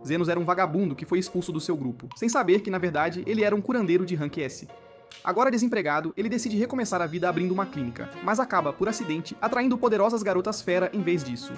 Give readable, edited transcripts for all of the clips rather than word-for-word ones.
Zenos era um vagabundo que foi expulso do seu grupo, sem saber que, na verdade, ele era um curandeiro de rank S. Agora desempregado, ele decide recomeçar a vida abrindo uma clínica, mas acaba, por acidente, atraindo poderosas garotas fera em vez disso.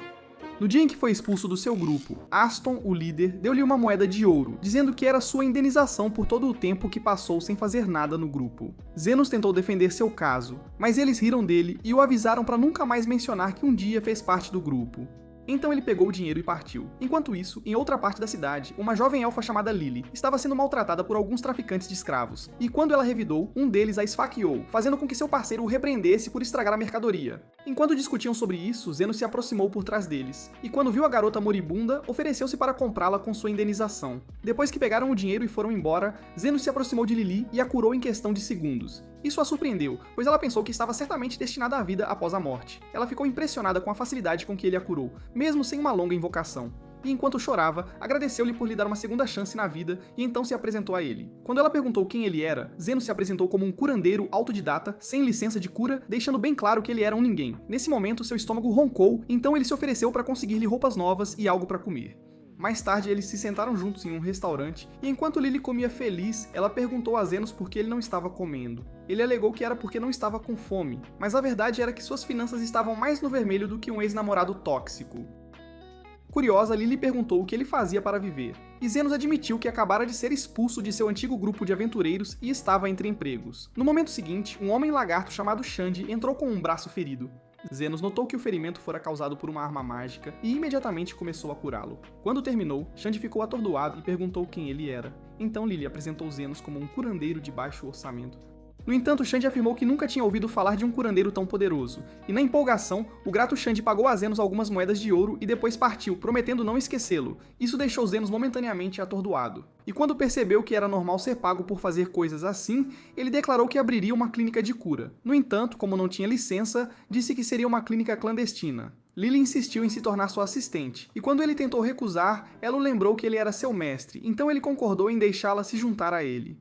No dia em que foi expulso do seu grupo, Aston, o líder, deu-lhe uma moeda de ouro, dizendo que era sua indenização por todo o tempo que passou sem fazer nada no grupo. Zenos tentou defender seu caso, mas eles riram dele e o avisaram para nunca mais mencionar que um dia fez parte do grupo. Então ele pegou o dinheiro e partiu. Enquanto isso, em outra parte da cidade, uma jovem elfa chamada Lily estava sendo maltratada por alguns traficantes de escravos, e quando ela revidou, um deles a esfaqueou, fazendo com que seu parceiro o repreendesse por estragar a mercadoria. Enquanto discutiam sobre isso, Zenos se aproximou por trás deles, e quando viu a garota moribunda, ofereceu-se para comprá-la com sua indenização. Depois que pegaram o dinheiro e foram embora, Zenos se aproximou de Lily e a curou em questão de segundos. Isso a surpreendeu, pois ela pensou que estava certamente destinada à vida após a morte. Ela ficou impressionada com a facilidade com que ele a curou, mesmo sem uma longa invocação. E enquanto chorava, agradeceu-lhe por lhe dar uma segunda chance na vida e então se apresentou a ele. Quando ela perguntou quem ele era, Zenos se apresentou como um curandeiro autodidata, sem licença de cura, deixando bem claro que ele era um ninguém. Nesse momento, seu estômago roncou, então ele se ofereceu para conseguir-lhe roupas novas e algo para comer. Mais tarde, eles se sentaram juntos em um restaurante, e enquanto Lily comia feliz, ela perguntou a Zenos por que ele não estava comendo. Ele alegou que era porque não estava com fome, mas a verdade era que suas finanças estavam mais no vermelho do que um ex-namorado tóxico. Curiosa, Lily perguntou o que ele fazia para viver, e Zenos admitiu que acabara de ser expulso de seu antigo grupo de aventureiros e estava entre empregos. No momento seguinte, um homem lagarto chamado Xande entrou com um braço ferido. Zenos notou que o ferimento fora causado por uma arma mágica e imediatamente começou a curá-lo. Quando terminou, Xande ficou atordoado e perguntou quem ele era. Então Lily apresentou Zenos como um curandeiro de baixo orçamento. No entanto, Xande afirmou que nunca tinha ouvido falar de um curandeiro tão poderoso, e na empolgação, o grato Xande pagou a Zenos algumas moedas de ouro e depois partiu, prometendo não esquecê-lo. Isso deixou Zenos momentaneamente atordoado. E quando percebeu que era normal ser pago por fazer coisas assim, ele declarou que abriria uma clínica de cura. No entanto, como não tinha licença, disse que seria uma clínica clandestina. Lily insistiu em se tornar sua assistente, e quando ele tentou recusar, ela o lembrou que ele era seu mestre, então ele concordou em deixá-la se juntar a ele.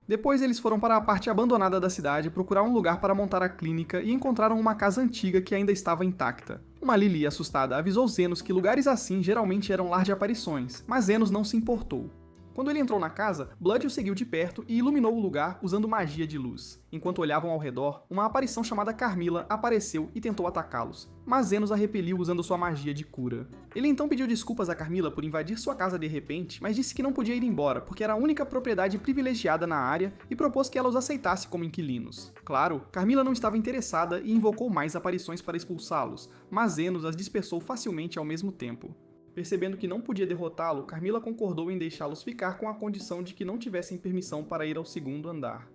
Depois eles foram para a parte abandonada da cidade procurar um lugar para montar a clínica e encontraram uma casa antiga que ainda estava intacta. Uma Lily assustada avisou Zenos que lugares assim geralmente eram lar de aparições, mas Zenos não se importou. Quando ele entrou na casa, Blood o seguiu de perto e iluminou o lugar usando magia de luz. Enquanto olhavam ao redor, uma aparição chamada Carmilla apareceu e tentou atacá-los, mas Zenos a repeliu usando sua magia de cura. Ele então pediu desculpas a Carmilla por invadir sua casa de repente, mas disse que não podia ir embora porque era a única propriedade privilegiada na área e propôs que ela os aceitasse como inquilinos. Claro, Carmilla não estava interessada e invocou mais aparições para expulsá-los, mas Zenos as dispersou facilmente ao mesmo tempo. Percebendo que não podia derrotá-lo, Carmilla concordou em deixá-los ficar com a condição de que não tivessem permissão para ir ao segundo andar.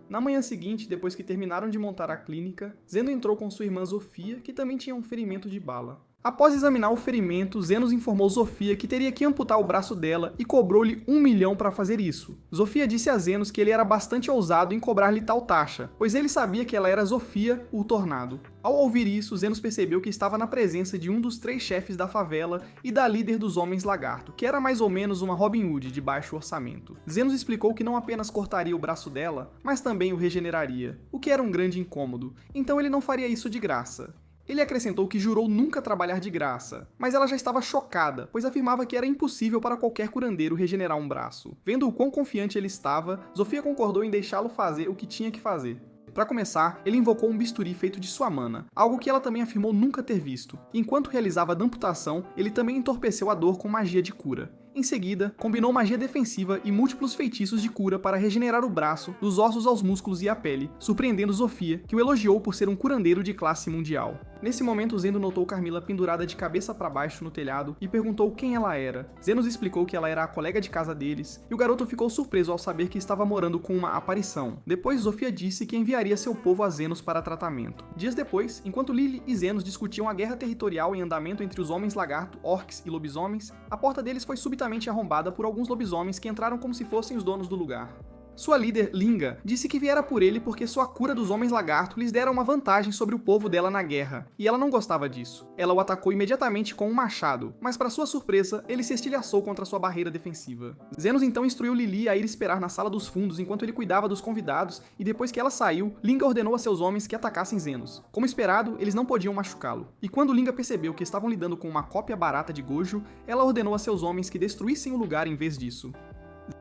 Na manhã seguinte, depois que terminaram de montar a clínica, Zeno entrou com sua irmã Zofia, que também tinha um ferimento de bala. Após examinar o ferimento, Zenos informou Zofia que teria que amputar o braço dela e cobrou-lhe 1 milhão para fazer isso. Zofia disse a Zenos que ele era bastante ousado em cobrar-lhe tal taxa, pois ele sabia que ela era Zofia, o Tornado. Ao ouvir isso, Zenos percebeu que estava na presença de um dos 3 chefes da favela e da líder dos Homens Lagarto, que era mais ou menos uma Robin Hood de baixo orçamento. Zenos explicou que não apenas cortaria o braço dela, mas também o regeneraria, o que era um grande incômodo, então ele não faria isso de graça. Ele acrescentou que jurou nunca trabalhar de graça, mas ela já estava chocada, pois afirmava que era impossível para qualquer curandeiro regenerar um braço. Vendo o quão confiante ele estava, Zofia concordou em deixá-lo fazer o que tinha que fazer. Para começar, ele invocou um bisturi feito de sua mana, algo que ela também afirmou nunca ter visto. Enquanto realizava a amputação, ele também entorpeceu a dor com magia de cura. Em seguida, combinou magia defensiva e múltiplos feitiços de cura para regenerar o braço, dos ossos aos músculos e à pele, surpreendendo Zofia, que o elogiou por ser um curandeiro de classe mundial. Nesse momento, Zeno notou Carmilla pendurada de cabeça para baixo no telhado e perguntou quem ela era. Zenos explicou que ela era a colega de casa deles, e o garoto ficou surpreso ao saber que estava morando com uma aparição. Depois, Zofia disse que enviaria seu povo a Zenos para tratamento. Dias depois, enquanto Lily e Zenos discutiam a guerra territorial em andamento entre os Homens Lagarto, Orcs e Lobisomens, a porta deles foi subitamente arrombada por alguns lobisomens que entraram como se fossem os donos do lugar. Sua líder, Linga, disse que viera por ele porque sua cura dos homens lagarto lhes dera uma vantagem sobre o povo dela na guerra, e ela não gostava disso. Ela o atacou imediatamente com um machado, mas para sua surpresa, ele se estilhaçou contra sua barreira defensiva. Zenos então instruiu Lili a ir esperar na sala dos fundos enquanto ele cuidava dos convidados, e depois que ela saiu, Linga ordenou a seus homens que atacassem Zenos. Como esperado, eles não podiam machucá-lo. E quando Linga percebeu que estavam lidando com uma cópia barata de Gojo, ela ordenou a seus homens que destruíssem o lugar em vez disso.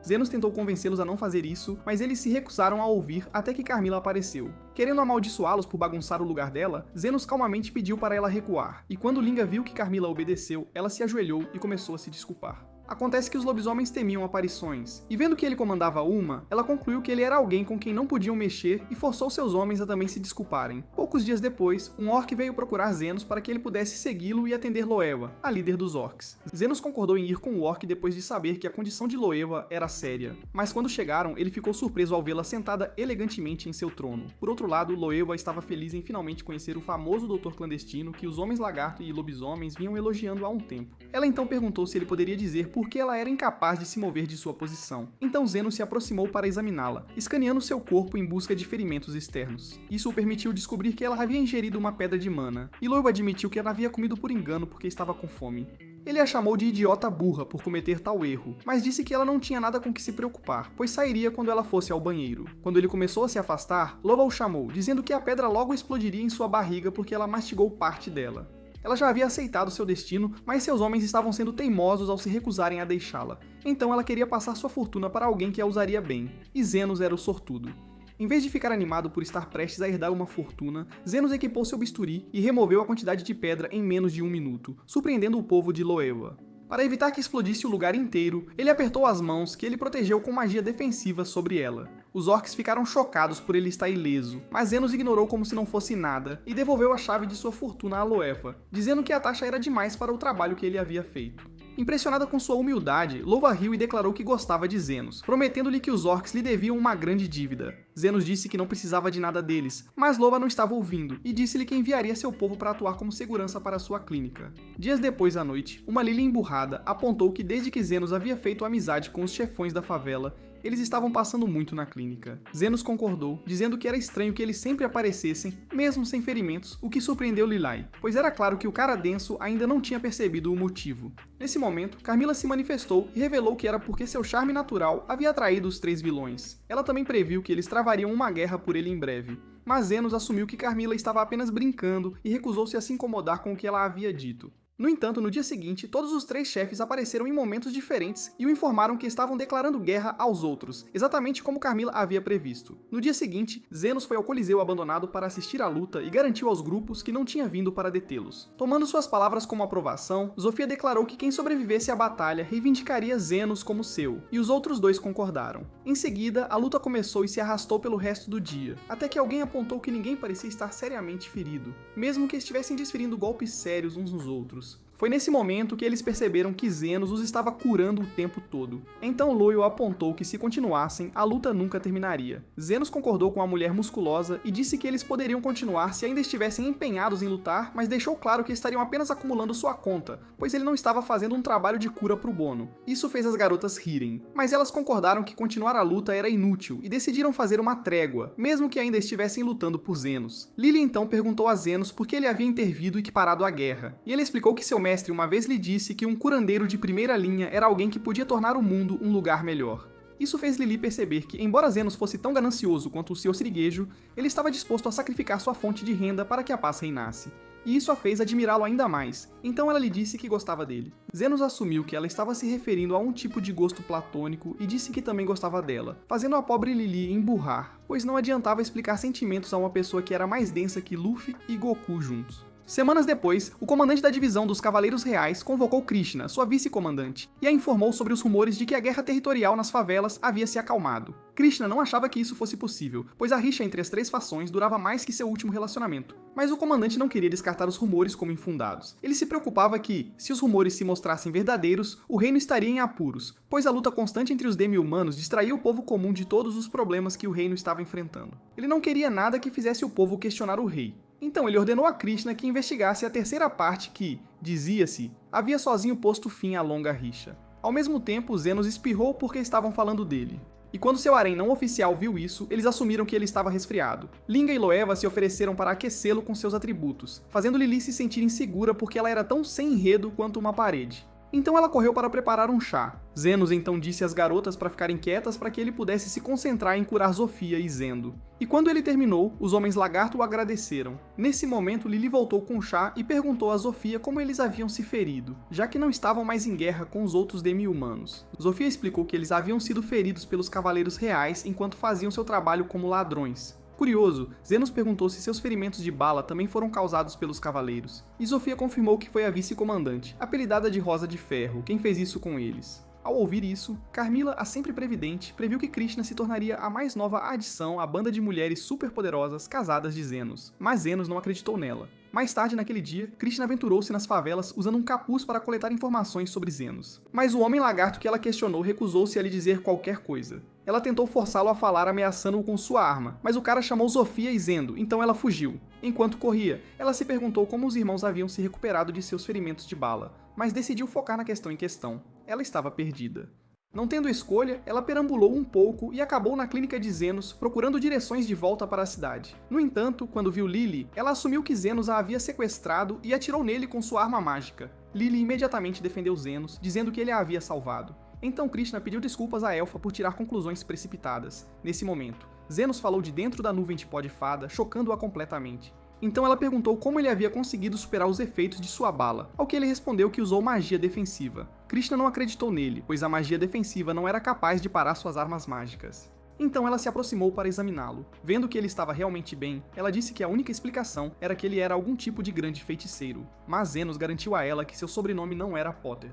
Zenos tentou convencê-los a não fazer isso, mas eles se recusaram a ouvir até que Carmila apareceu. Querendo amaldiçoá-los por bagunçar o lugar dela, Zenos calmamente pediu para ela recuar, e quando Linga viu que Carmila obedeceu, ela se ajoelhou e começou a se desculpar. Acontece que os lobisomens temiam aparições, e vendo que ele comandava uma, ela concluiu que ele era alguém com quem não podiam mexer e forçou seus homens a também se desculparem. Poucos dias depois, um orc veio procurar Zenos para que ele pudesse segui-lo e atender Loewa, a líder dos orcs. Zenos concordou em ir com o orc depois de saber que a condição de Loewa era séria, mas quando chegaram, ele ficou surpreso ao vê-la sentada elegantemente em seu trono. Por outro lado, Loewa estava feliz em finalmente conhecer o famoso doutor clandestino que os homens lagarto e lobisomens vinham elogiando há um tempo. Ela então perguntou se ele poderia dizer porque ela era incapaz de se mover de sua posição. Então Zenos se aproximou para examiná-la, escaneando seu corpo em busca de ferimentos externos. Isso o permitiu descobrir que ela havia ingerido uma pedra de mana, e Loewa admitiu que ela havia comido por engano porque estava com fome. Ele a chamou de idiota burra por cometer tal erro, mas disse que ela não tinha nada com que se preocupar, pois sairia quando ela fosse ao banheiro. Quando ele começou a se afastar, Loewa o chamou, dizendo que a pedra logo explodiria em sua barriga porque ela mastigou parte dela. Ela já havia aceitado seu destino, mas seus homens estavam sendo teimosos ao se recusarem a deixá-la. Então ela queria passar sua fortuna para alguém que a usaria bem, e Zenos era o sortudo. Em vez de ficar animado por estar prestes a herdar uma fortuna, Zenos equipou seu bisturi e removeu a quantidade de pedra em menos de 1 minuto, surpreendendo o povo de Loewa. Para evitar que explodisse o lugar inteiro, ele apertou as mãos que ele protegeu com magia defensiva sobre ela. Os orcs ficaram chocados por ele estar ileso, mas Zenos ignorou como se não fosse nada e devolveu a chave de sua fortuna a Loewa, dizendo que a taxa era demais para o trabalho que ele havia feito. Impressionada com sua humildade, Loewa riu e declarou que gostava de Zenos, prometendo-lhe que os orcs lhe deviam uma grande dívida. Zenos disse que não precisava de nada deles, mas Loewa não estava ouvindo e disse-lhe que enviaria seu povo para atuar como segurança para sua clínica. Dias depois à noite, uma Lily emburrada apontou que desde que Zenos havia feito amizade com os chefões da favela, eles estavam passando muito na clínica. Zenos concordou, dizendo que era estranho que eles sempre aparecessem, mesmo sem ferimentos, o que surpreendeu Lilai, pois era claro que o cara denso ainda não tinha percebido o motivo. Nesse momento, Carmila se manifestou e revelou que era porque seu charme natural havia atraído os 3 vilões. Ela também previu que eles travariam uma guerra por ele em breve, mas Zenos assumiu que Carmila estava apenas brincando e recusou-se a se incomodar com o que ela havia dito. No entanto, no dia seguinte, todos os 3 chefes apareceram em momentos diferentes e o informaram que estavam declarando guerra aos outros, exatamente como Carmila havia previsto. No dia seguinte, Zenos foi ao Coliseu abandonado para assistir à luta e garantiu aos grupos que não tinha vindo para detê-los. Tomando suas palavras como aprovação, Zofia declarou que quem sobrevivesse à batalha reivindicaria Zenos como seu, e os outros 2 concordaram. Em seguida, a luta começou e se arrastou pelo resto do dia, até que alguém apontou que ninguém parecia estar seriamente ferido, mesmo que estivessem desferindo golpes sérios uns nos outros. Foi nesse momento que eles perceberam que Zenos os estava curando o tempo todo. Então Loewa apontou que se continuassem, a luta nunca terminaria. Zenos concordou com a mulher musculosa e disse que eles poderiam continuar se ainda estivessem empenhados em lutar, mas deixou claro que estariam apenas acumulando sua conta, pois ele não estava fazendo um trabalho de cura pro Bono. Isso fez as garotas rirem, mas elas concordaram que continuar a luta era inútil e decidiram fazer uma trégua, mesmo que ainda estivessem lutando por Zenos. Lily então perguntou a Zenos por que ele havia intervido e que parado a guerra, e ele explicou que seu mestre uma vez lhe disse que um curandeiro de primeira linha era alguém que podia tornar o mundo um lugar melhor. Isso fez Lily perceber que, embora Zenos fosse tão ganancioso quanto o seu siriguejo, ele estava disposto a sacrificar sua fonte de renda para que a paz reinasse. E isso a fez admirá-lo ainda mais, então ela lhe disse que gostava dele. Zenos assumiu que ela estava se referindo a um tipo de gosto platônico e disse que também gostava dela, fazendo a pobre Lily emburrar, pois não adiantava explicar sentimentos a uma pessoa que era mais densa que Luffy e Goku juntos. Semanas depois, o comandante da divisão dos Cavaleiros Reais convocou Krishna, sua vice-comandante, e a informou sobre os rumores de que a guerra territorial nas favelas havia se acalmado. Krishna não achava que isso fosse possível, pois a rixa entre as 3 fações durava mais que seu último relacionamento. Mas o comandante não queria descartar os rumores como infundados. Ele se preocupava que, se os rumores se mostrassem verdadeiros, o reino estaria em apuros, pois a luta constante entre os demi-humanos distraía o povo comum de todos os problemas que o reino estava enfrentando. Ele não queria nada que fizesse o povo questionar o rei. Então ele ordenou a Krishna que investigasse a terceira parte que, dizia-se, havia sozinho posto fim à longa rixa. Ao mesmo tempo, Zenos espirrou porque estavam falando dele. E quando seu harém não oficial viu isso, eles assumiram que ele estava resfriado. Linga e Loeva se ofereceram para aquecê-lo com seus atributos, fazendo Lili se sentir insegura porque ela era tão sem enredo quanto uma parede. Então ela correu para preparar um chá. Zenos então disse às garotas para ficarem quietas para que ele pudesse se concentrar em curar Zofia e Zendo. E quando ele terminou, os homens lagarto o agradeceram. Nesse momento, Lili voltou com o chá e perguntou a Zofia como eles haviam se ferido, já que não estavam mais em guerra com os outros demi-humanos. Zofia explicou que eles haviam sido feridos pelos cavaleiros reais enquanto faziam seu trabalho como ladrões. Curioso, Zenos perguntou se seus ferimentos de bala também foram causados pelos cavaleiros, e Zofia confirmou que foi a vice-comandante, apelidada de Rosa de Ferro, quem fez isso com eles. Ao ouvir isso, Carmila, a sempre previdente, previu que Krishna se tornaria a mais nova adição à banda de mulheres superpoderosas casadas de Zenos, mas Zenos não acreditou nela. Mais tarde naquele dia, Krishna aventurou-se nas favelas usando um capuz para coletar informações sobre Zenos. Mas o homem lagarto que ela questionou recusou-se a lhe dizer qualquer coisa. Ela tentou forçá-lo a falar ameaçando-o com sua arma, mas o cara chamou Zofia e Zendo, então ela fugiu. Enquanto corria, ela se perguntou como os irmãos haviam se recuperado de seus ferimentos de bala, mas decidiu focar na questão em questão. Ela estava perdida. Não tendo escolha, ela perambulou um pouco e acabou na clínica de Zenos, procurando direções de volta para a cidade. No entanto, quando viu Lily, ela assumiu que Zenos a havia sequestrado e atirou nele com sua arma mágica. Lily imediatamente defendeu Zenos, dizendo que ele a havia salvado. Então Krishna pediu desculpas à elfa por tirar conclusões precipitadas. Nesse momento, Zenos falou de dentro da nuvem de pó de fada, chocando-a completamente. Então ela perguntou como ele havia conseguido superar os efeitos de sua bala, ao que ele respondeu que usou magia defensiva. Krishna não acreditou nele, pois a magia defensiva não era capaz de parar suas armas mágicas. Então ela se aproximou para examiná-lo. Vendo que ele estava realmente bem, ela disse que a única explicação era que ele era algum tipo de grande feiticeiro, mas Zenos garantiu a ela que seu sobrenome não era Potter.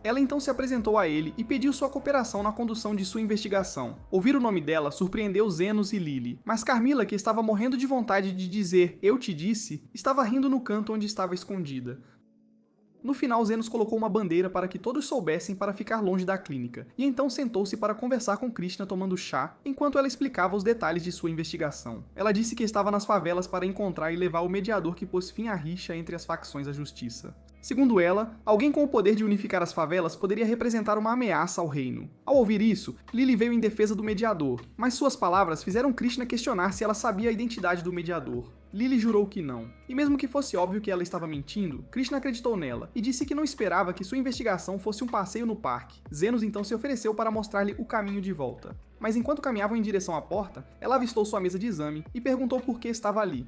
Ela então se apresentou a ele e pediu sua cooperação na condução de sua investigação. Ouvir o nome dela surpreendeu Zenos e Lily, mas Carmila, que estava morrendo de vontade de dizer "eu te disse", estava rindo no canto onde estava escondida. No final, Zenos colocou uma bandeira para que todos soubessem para ficar longe da clínica, e então sentou-se para conversar com Krishna tomando chá, enquanto ela explicava os detalhes de sua investigação. Ela disse que estava nas favelas para encontrar e levar o mediador que pôs fim à rixa entre as facções da justiça. Segundo ela, alguém com o poder de unificar as favelas poderia representar uma ameaça ao reino. Ao ouvir isso, Lily veio em defesa do mediador, mas suas palavras fizeram Krishna questionar se ela sabia a identidade do mediador. Lily jurou que não. E mesmo que fosse óbvio que ela estava mentindo, Krishna acreditou nela e disse que não esperava que sua investigação fosse um passeio no parque. Zenos então se ofereceu para mostrar-lhe o caminho de volta. Mas enquanto caminhavam em direção à porta, ela avistou sua mesa de exame e perguntou por que estava ali.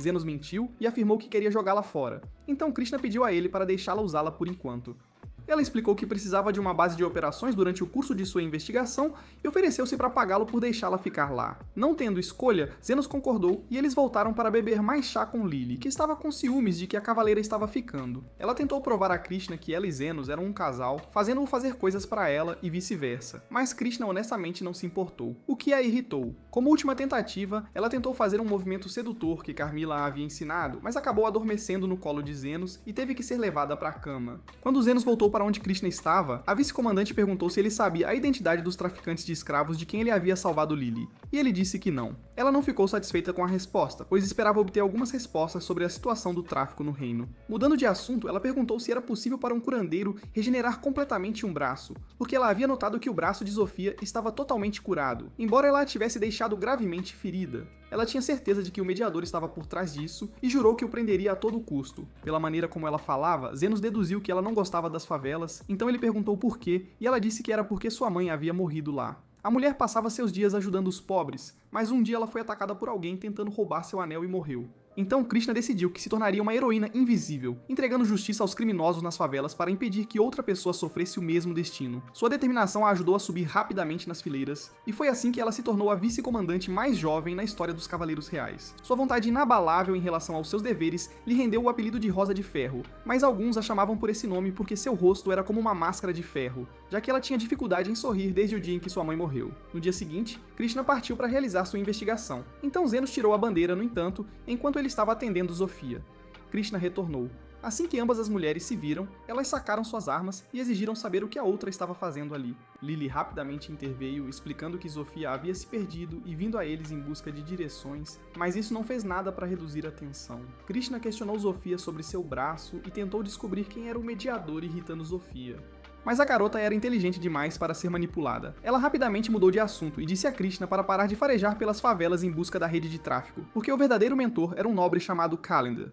Zenos mentiu e afirmou que queria jogá-la fora. Então Krishna pediu a ele para deixá-la usá-la por enquanto. Ela explicou que precisava de uma base de operações durante o curso de sua investigação e ofereceu-se para pagá-lo por deixá-la ficar lá. Não tendo escolha, Zenos concordou e eles voltaram para beber mais chá com Lily, que estava com ciúmes de que a cavaleira estava ficando. Ela tentou provar a Krishna que ela e Zenos eram um casal, fazendo-o fazer coisas para ela e vice-versa, mas Krishna honestamente não se importou, o que a irritou. Como última tentativa, ela tentou fazer um movimento sedutor que Carmila a havia ensinado, mas acabou adormecendo no colo de Zenos e teve que ser levada para a cama. Quando Zenos voltou para onde Krishna estava, a vice-comandante perguntou se ele sabia a identidade dos traficantes de escravos de quem ele havia salvado Lily, e ele disse que não. Ela não ficou satisfeita com a resposta, pois esperava obter algumas respostas sobre a situação do tráfico no reino. Mudando de assunto, ela perguntou se era possível para um curandeiro regenerar completamente um braço, porque ela havia notado que o braço de Zofia estava totalmente curado, embora ela a tivesse deixado gravemente ferida. Ela tinha certeza de que o mediador estava por trás disso e jurou que o prenderia a todo custo. Pela maneira como ela falava, Zenos deduziu que ela não gostava das favelas, então ele perguntou por quê, e ela disse que era porque sua mãe havia morrido lá. A mulher passava seus dias ajudando os pobres, mas um dia ela foi atacada por alguém tentando roubar seu anel e morreu. Então Krishna decidiu que se tornaria uma heroína invisível, entregando justiça aos criminosos nas favelas para impedir que outra pessoa sofresse o mesmo destino. Sua determinação a ajudou a subir rapidamente nas fileiras, e foi assim que ela se tornou a vice-comandante mais jovem na história dos Cavaleiros Reais. Sua vontade inabalável em relação aos seus deveres lhe rendeu o apelido de Rosa de Ferro, mas alguns a chamavam por esse nome porque seu rosto era como uma máscara de ferro, já que ela tinha dificuldade em sorrir desde o dia em que sua mãe morreu. No dia seguinte, Krishna partiu para realizar sua investigação. Então Zenos tirou a bandeira, no entanto, enquanto ele estava atendendo Zofia. Krishna retornou. Assim que ambas as mulheres se viram, elas sacaram suas armas e exigiram saber o que a outra estava fazendo ali. Lily rapidamente interveio, explicando que Zofia havia se perdido e vindo a eles em busca de direções, mas isso não fez nada para reduzir a tensão. Krishna questionou Zofia sobre seu braço e tentou descobrir quem era o mediador irritando Zofia. Mas a garota era inteligente demais para ser manipulada. Ela rapidamente mudou de assunto e disse a Krishna para parar de farejar pelas favelas em busca da rede de tráfico, porque o verdadeiro mentor era um nobre chamado Calendar.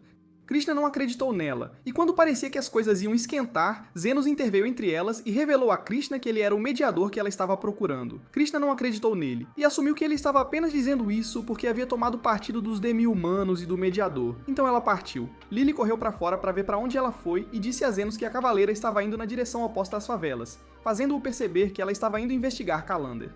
Krishna não acreditou nela, e quando parecia que as coisas iam esquentar, Zenos interveio entre elas e revelou a Krishna que ele era o mediador que ela estava procurando. Krishna não acreditou nele, e assumiu que ele estava apenas dizendo isso porque havia tomado partido dos demi-humanos e do mediador. Então ela partiu. Lily correu para fora para ver para onde ela foi e disse a Zenos que a cavaleira estava indo na direção oposta às favelas, fazendo-o perceber que ela estava indo investigar Kalander.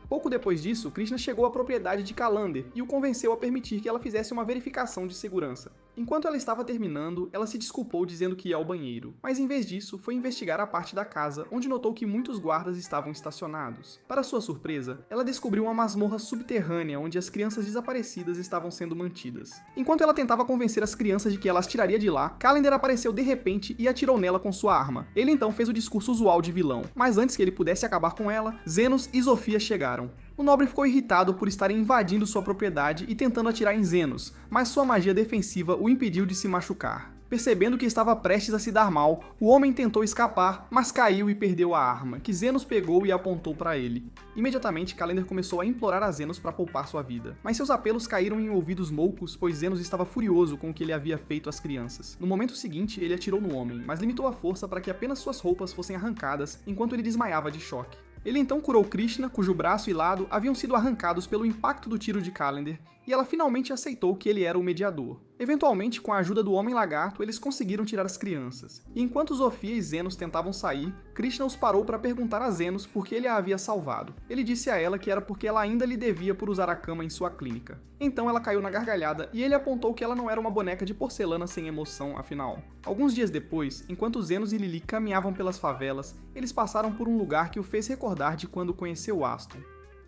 Pouco depois disso, Krishna chegou à propriedade de Kalander e o convenceu a permitir que ela fizesse uma verificação de segurança. Enquanto ela estava terminando, ela se desculpou dizendo que ia ao banheiro, mas em vez disso, foi investigar a parte da casa, onde notou que muitos guardas estavam estacionados. Para sua surpresa, ela descobriu uma masmorra subterrânea onde as crianças desaparecidas estavam sendo mantidas. Enquanto ela tentava convencer as crianças de que ela as tiraria de lá, Calendar apareceu de repente e atirou nela com sua arma. Ele então fez o discurso usual de vilão, mas antes que ele pudesse acabar com ela, Zenos e Zofia chegaram. O nobre ficou irritado por estarem invadindo sua propriedade e tentando atirar em Zenos, mas sua magia defensiva o impediu de se machucar. Percebendo que estava prestes a se dar mal, o homem tentou escapar, mas caiu e perdeu a arma, que Zenos pegou e apontou para ele. Imediatamente, Calendar começou a implorar a Zenos para poupar sua vida, mas seus apelos caíram em ouvidos moucos, pois Zenos estava furioso com o que ele havia feito às crianças. No momento seguinte, ele atirou no homem, mas limitou a força para que apenas suas roupas fossem arrancadas, enquanto ele desmaiava de choque. Ele então curou Krishna, cujo braço e lado haviam sido arrancados pelo impacto do tiro de Calendar, e ela finalmente aceitou que ele era o mediador. Eventualmente, com a ajuda do Homem-Lagarto, eles conseguiram tirar as crianças. E enquanto Zofia e Zenos tentavam sair, Krishna os parou para perguntar a Zenos por que ele a havia salvado. Ele disse a ela que era porque ela ainda lhe devia por usar a cama em sua clínica. Então ela caiu na gargalhada e ele apontou que ela não era uma boneca de porcelana sem emoção, afinal. Alguns dias depois, enquanto Zenos e Lily caminhavam pelas favelas, eles passaram por um lugar que o fez recordar de quando conheceu Aston.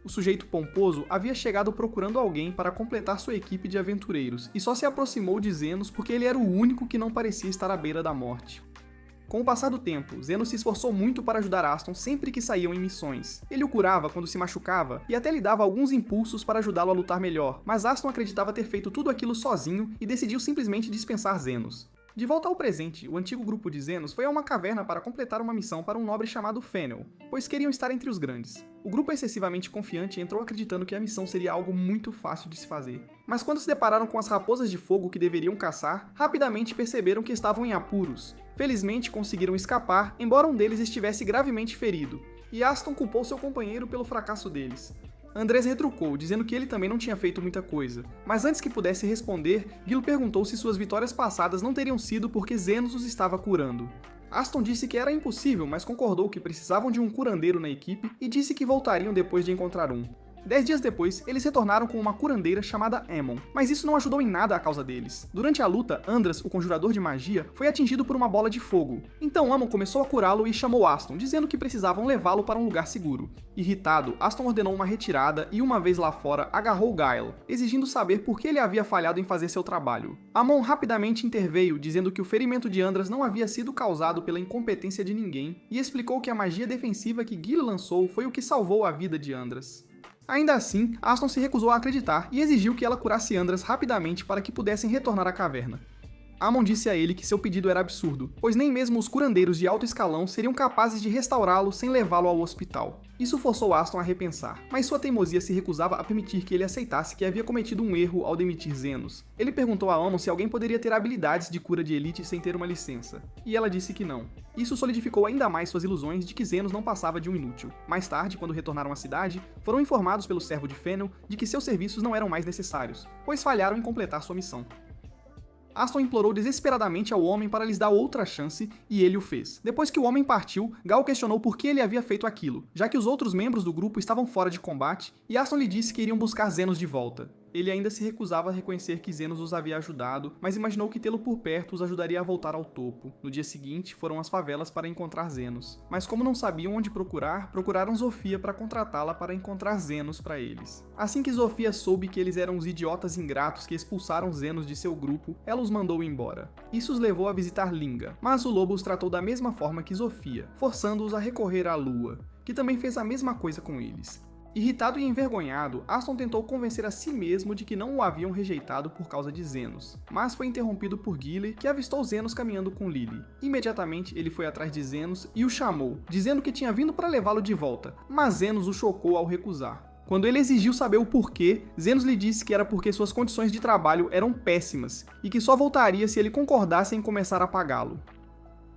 O sujeito pomposo havia chegado procurando alguém para completar sua equipe de aventureiros e só se aproximou de Zenos porque ele era o único que não parecia estar à beira da morte. Com o passar do tempo, Zenos se esforçou muito para ajudar Aston sempre que saíam em missões. Ele o curava quando se machucava e até lhe dava alguns impulsos para ajudá-lo a lutar melhor, mas Aston acreditava ter feito tudo aquilo sozinho e decidiu simplesmente dispensar Zenos. De volta ao presente, o antigo grupo de Zenos foi a uma caverna para completar uma missão para um nobre chamado Fennel, pois queriam estar entre os grandes. O grupo excessivamente confiante entrou acreditando que a missão seria algo muito fácil de se fazer. Mas quando se depararam com as raposas de fogo que deveriam caçar, rapidamente perceberam que estavam em apuros. Felizmente conseguiram escapar, embora um deles estivesse gravemente ferido, e Aston culpou seu companheiro pelo fracasso deles. Andrés retrucou, dizendo que ele também não tinha feito muita coisa. Mas antes que pudesse responder, Gil perguntou se suas vitórias passadas não teriam sido porque Zenos os estava curando. Aston disse que era impossível, mas concordou que precisavam de um curandeiro na equipe e disse que voltariam depois de encontrar um. 10 dias depois, eles retornaram com uma curandeira chamada Aemon, mas isso não ajudou em nada a causa deles. Durante a luta, Andras, o conjurador de magia, foi atingido por uma bola de fogo. Então Aemon começou a curá-lo e chamou Aston, dizendo que precisavam levá-lo para um lugar seguro. Irritado, Aston ordenou uma retirada e, uma vez lá fora, agarrou Gael, exigindo saber por que ele havia falhado em fazer seu trabalho. Aemon rapidamente interveio, dizendo que o ferimento de Andras não havia sido causado pela incompetência de ninguém, e explicou que a magia defensiva que Gil lançou foi o que salvou a vida de Andras. Ainda assim, Aston se recusou a acreditar e exigiu que ela curasse Andras rapidamente para que pudessem retornar à caverna. Aemon disse a ele que seu pedido era absurdo, pois nem mesmo os curandeiros de alto escalão seriam capazes de restaurá-lo sem levá-lo ao hospital. Isso forçou Aston a repensar, mas sua teimosia se recusava a permitir que ele aceitasse que havia cometido um erro ao demitir Zenos. Ele perguntou a Aemon se alguém poderia ter habilidades de cura de elite sem ter uma licença, e ela disse que não. Isso solidificou ainda mais suas ilusões de que Zenos não passava de um inútil. Mais tarde, quando retornaram à cidade, foram informados pelo servo de Fennel de que seus serviços não eram mais necessários, pois falharam em completar sua missão. Aston implorou desesperadamente ao homem para lhes dar outra chance, e ele o fez. Depois que o homem partiu, Gal questionou por que ele havia feito aquilo, já que os outros membros do grupo estavam fora de combate, e Aston lhe disse que iriam buscar Zenos de volta. Ele ainda se recusava a reconhecer que Zenos os havia ajudado, mas imaginou que tê-lo por perto os ajudaria a voltar ao topo. No dia seguinte, foram às favelas para encontrar Zenos. Mas como não sabiam onde procurar, procuraram Zofia para contratá-la para encontrar Zenos para eles. Assim que Zofia soube que eles eram os idiotas ingratos que expulsaram Zenos de seu grupo, ela os mandou embora. Isso os levou a visitar Linga, mas o lobo os tratou da mesma forma que Zofia, forçando-os a recorrer à lua, que também fez a mesma coisa com eles. Irritado e envergonhado, Aston tentou convencer a si mesmo de que não o haviam rejeitado por causa de Zenos, mas foi interrompido por Gile, que avistou Zenos caminhando com Lily. Imediatamente ele foi atrás de Zenos e o chamou, dizendo que tinha vindo para levá-lo de volta, mas Zenos o chocou ao recusar. Quando ele exigiu saber o porquê, Zenos lhe disse que era porque suas condições de trabalho eram péssimas e que só voltaria se ele concordasse em começar a pagá-lo.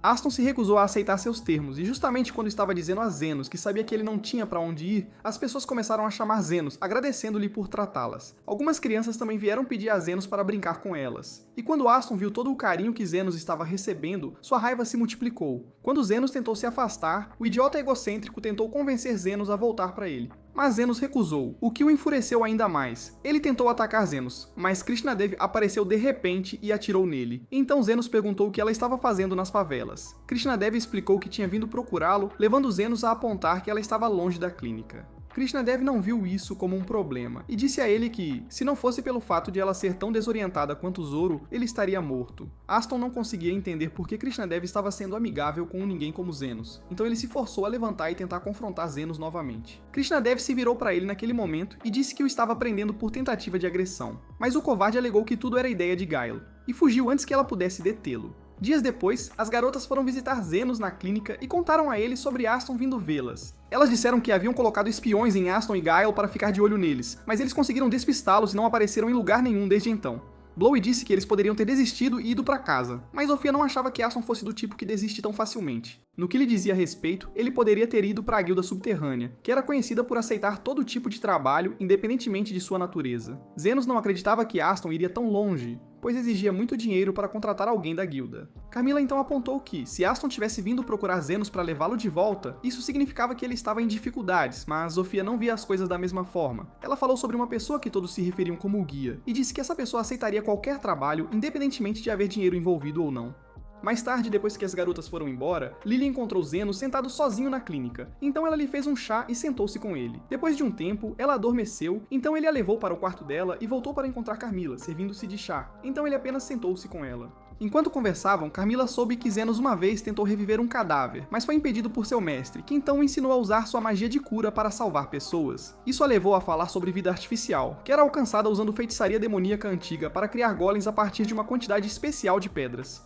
Aston se recusou a aceitar seus termos, e justamente quando estava dizendo a Zenos que sabia que ele não tinha para onde ir, as pessoas começaram a chamar Zenos, agradecendo-lhe por tratá-las. Algumas crianças também vieram pedir a Zenos para brincar com elas. E quando Aston viu todo o carinho que Zenos estava recebendo, sua raiva se multiplicou. Quando Zenos tentou se afastar, o idiota egocêntrico tentou convencer Zenos a voltar para ele. Mas Zenos recusou, o que o enfureceu ainda mais. Ele tentou atacar Zenos, mas Krishnadev apareceu de repente e atirou nele. Então Zenos perguntou o que ela estava fazendo nas favelas. Krishnadev explicou que tinha vindo procurá-lo, levando Zenos a apontar que ela estava longe da clínica. Krishnadev não viu isso como um problema, e disse a ele que, se não fosse pelo fato de ela ser tão desorientada quanto Zoro, ele estaria morto. Aston não conseguia entender por que Krishnadev estava sendo amigável com ninguém como Zenos, então ele se forçou a levantar e tentar confrontar Zenos novamente. Krishnadev se virou para ele naquele momento e disse que o estava prendendo por tentativa de agressão, mas o covarde alegou que tudo era ideia de Gail, e fugiu antes que ela pudesse detê-lo. Dias depois, as garotas foram visitar Zenos na clínica e contaram a ele sobre Aston vindo vê-las. Elas disseram que haviam colocado espiões em Aston e Gail para ficar de olho neles, mas eles conseguiram despistá-los e não apareceram em lugar nenhum desde então. Blowy disse que eles poderiam ter desistido e ido para casa, mas Zofia não achava que Aston fosse do tipo que desiste tão facilmente. No que lhe dizia a respeito, ele poderia ter ido para a guilda subterrânea, que era conhecida por aceitar todo tipo de trabalho, independentemente de sua natureza. Zenos não acreditava que Aston iria tão longe, pois exigia muito dinheiro para contratar alguém da guilda. Carmilla então apontou que, se Aston tivesse vindo procurar Zenos para levá-lo de volta, isso significava que ele estava em dificuldades, mas Zofia não via as coisas da mesma forma. Ela falou sobre uma pessoa que todos se referiam como o guia, e disse que essa pessoa aceitaria qualquer trabalho, independentemente de haver dinheiro envolvido ou não. Mais tarde, depois que as garotas foram embora, Lily encontrou Zenos sentado sozinho na clínica, então ela lhe fez um chá e sentou-se com ele. Depois de um tempo, ela adormeceu, então ele a levou para o quarto dela e voltou para encontrar Carmilla, servindo-se de chá, então ele apenas sentou-se com ela. Enquanto conversavam, Carmilla soube que Zenos uma vez tentou reviver um cadáver, mas foi impedido por seu mestre, que então o ensinou a usar sua magia de cura para salvar pessoas. Isso a levou a falar sobre vida artificial, que era alcançada usando feitiçaria demoníaca antiga para criar golems a partir de uma quantidade especial de pedras.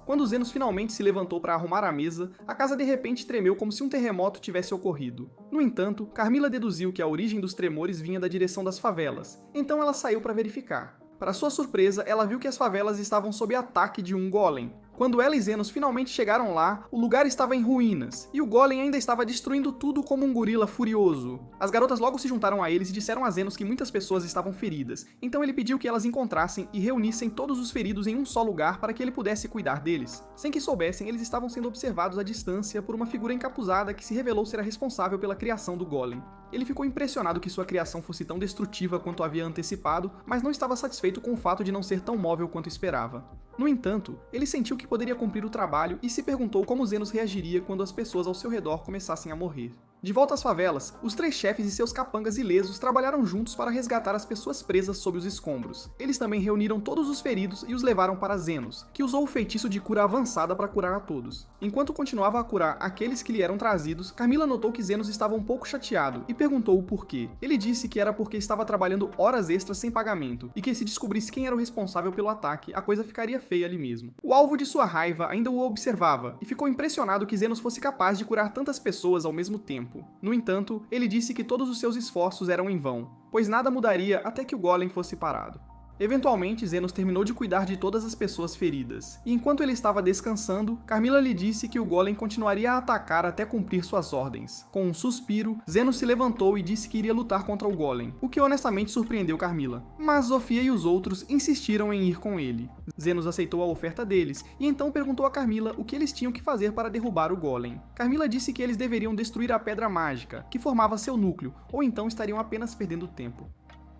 Quando Zenos finalmente se levantou para arrumar a mesa, a casa de repente tremeu como se um terremoto tivesse ocorrido. No entanto, Carmilla deduziu que a origem dos tremores vinha da direção das favelas, então ela saiu para verificar. Para sua surpresa, ela viu que as favelas estavam sob ataque de um golem. Quando ela e Zenos finalmente chegaram lá, o lugar estava em ruínas, e o golem ainda estava destruindo tudo como um gorila furioso. As garotas logo se juntaram a eles e disseram a Zenos que muitas pessoas estavam feridas, então ele pediu que elas encontrassem e reunissem todos os feridos em um só lugar para que ele pudesse cuidar deles. Sem que soubessem, eles estavam sendo observados à distância por uma figura encapuzada que se revelou ser a responsável pela criação do golem. Ele ficou impressionado que sua criação fosse tão destrutiva quanto havia antecipado, mas não estava satisfeito com o fato de não ser tão móvel quanto esperava. No entanto, ele sentiu que poderia cumprir o trabalho e se perguntou como Zenos reagiria quando as pessoas ao seu redor começassem a morrer. De volta às favelas, os três chefes e seus capangas ilesos trabalharam juntos para resgatar as pessoas presas sob os escombros. Eles também reuniram todos os feridos e os levaram para Zenos, que usou o feitiço de cura avançada para curar a todos. Enquanto continuava a curar aqueles que lhe eram trazidos, Carmilla notou que Zenos estava um pouco chateado e perguntou o porquê. Ele disse que era porque estava trabalhando horas extras sem pagamento, e que se descobrisse quem era o responsável pelo ataque, a coisa ficaria feia ali mesmo. O alvo de sua raiva ainda o observava, e ficou impressionado que Zenos fosse capaz de curar tantas pessoas ao mesmo tempo. No entanto, ele disse que todos os seus esforços eram em vão, pois nada mudaria até que o golem fosse parado. Eventualmente, Zenos terminou de cuidar de todas as pessoas feridas, e enquanto ele estava descansando, Carmilla lhe disse que o golem continuaria a atacar até cumprir suas ordens. Com um suspiro, Zenos se levantou e disse que iria lutar contra o golem, o que honestamente surpreendeu Carmilla. Mas Zofia e os outros insistiram em ir com ele. Zenos aceitou a oferta deles, e então perguntou a Carmilla o que eles tinham que fazer para derrubar o golem. Carmilla disse que eles deveriam destruir a pedra mágica, que formava seu núcleo, ou então estariam apenas perdendo tempo.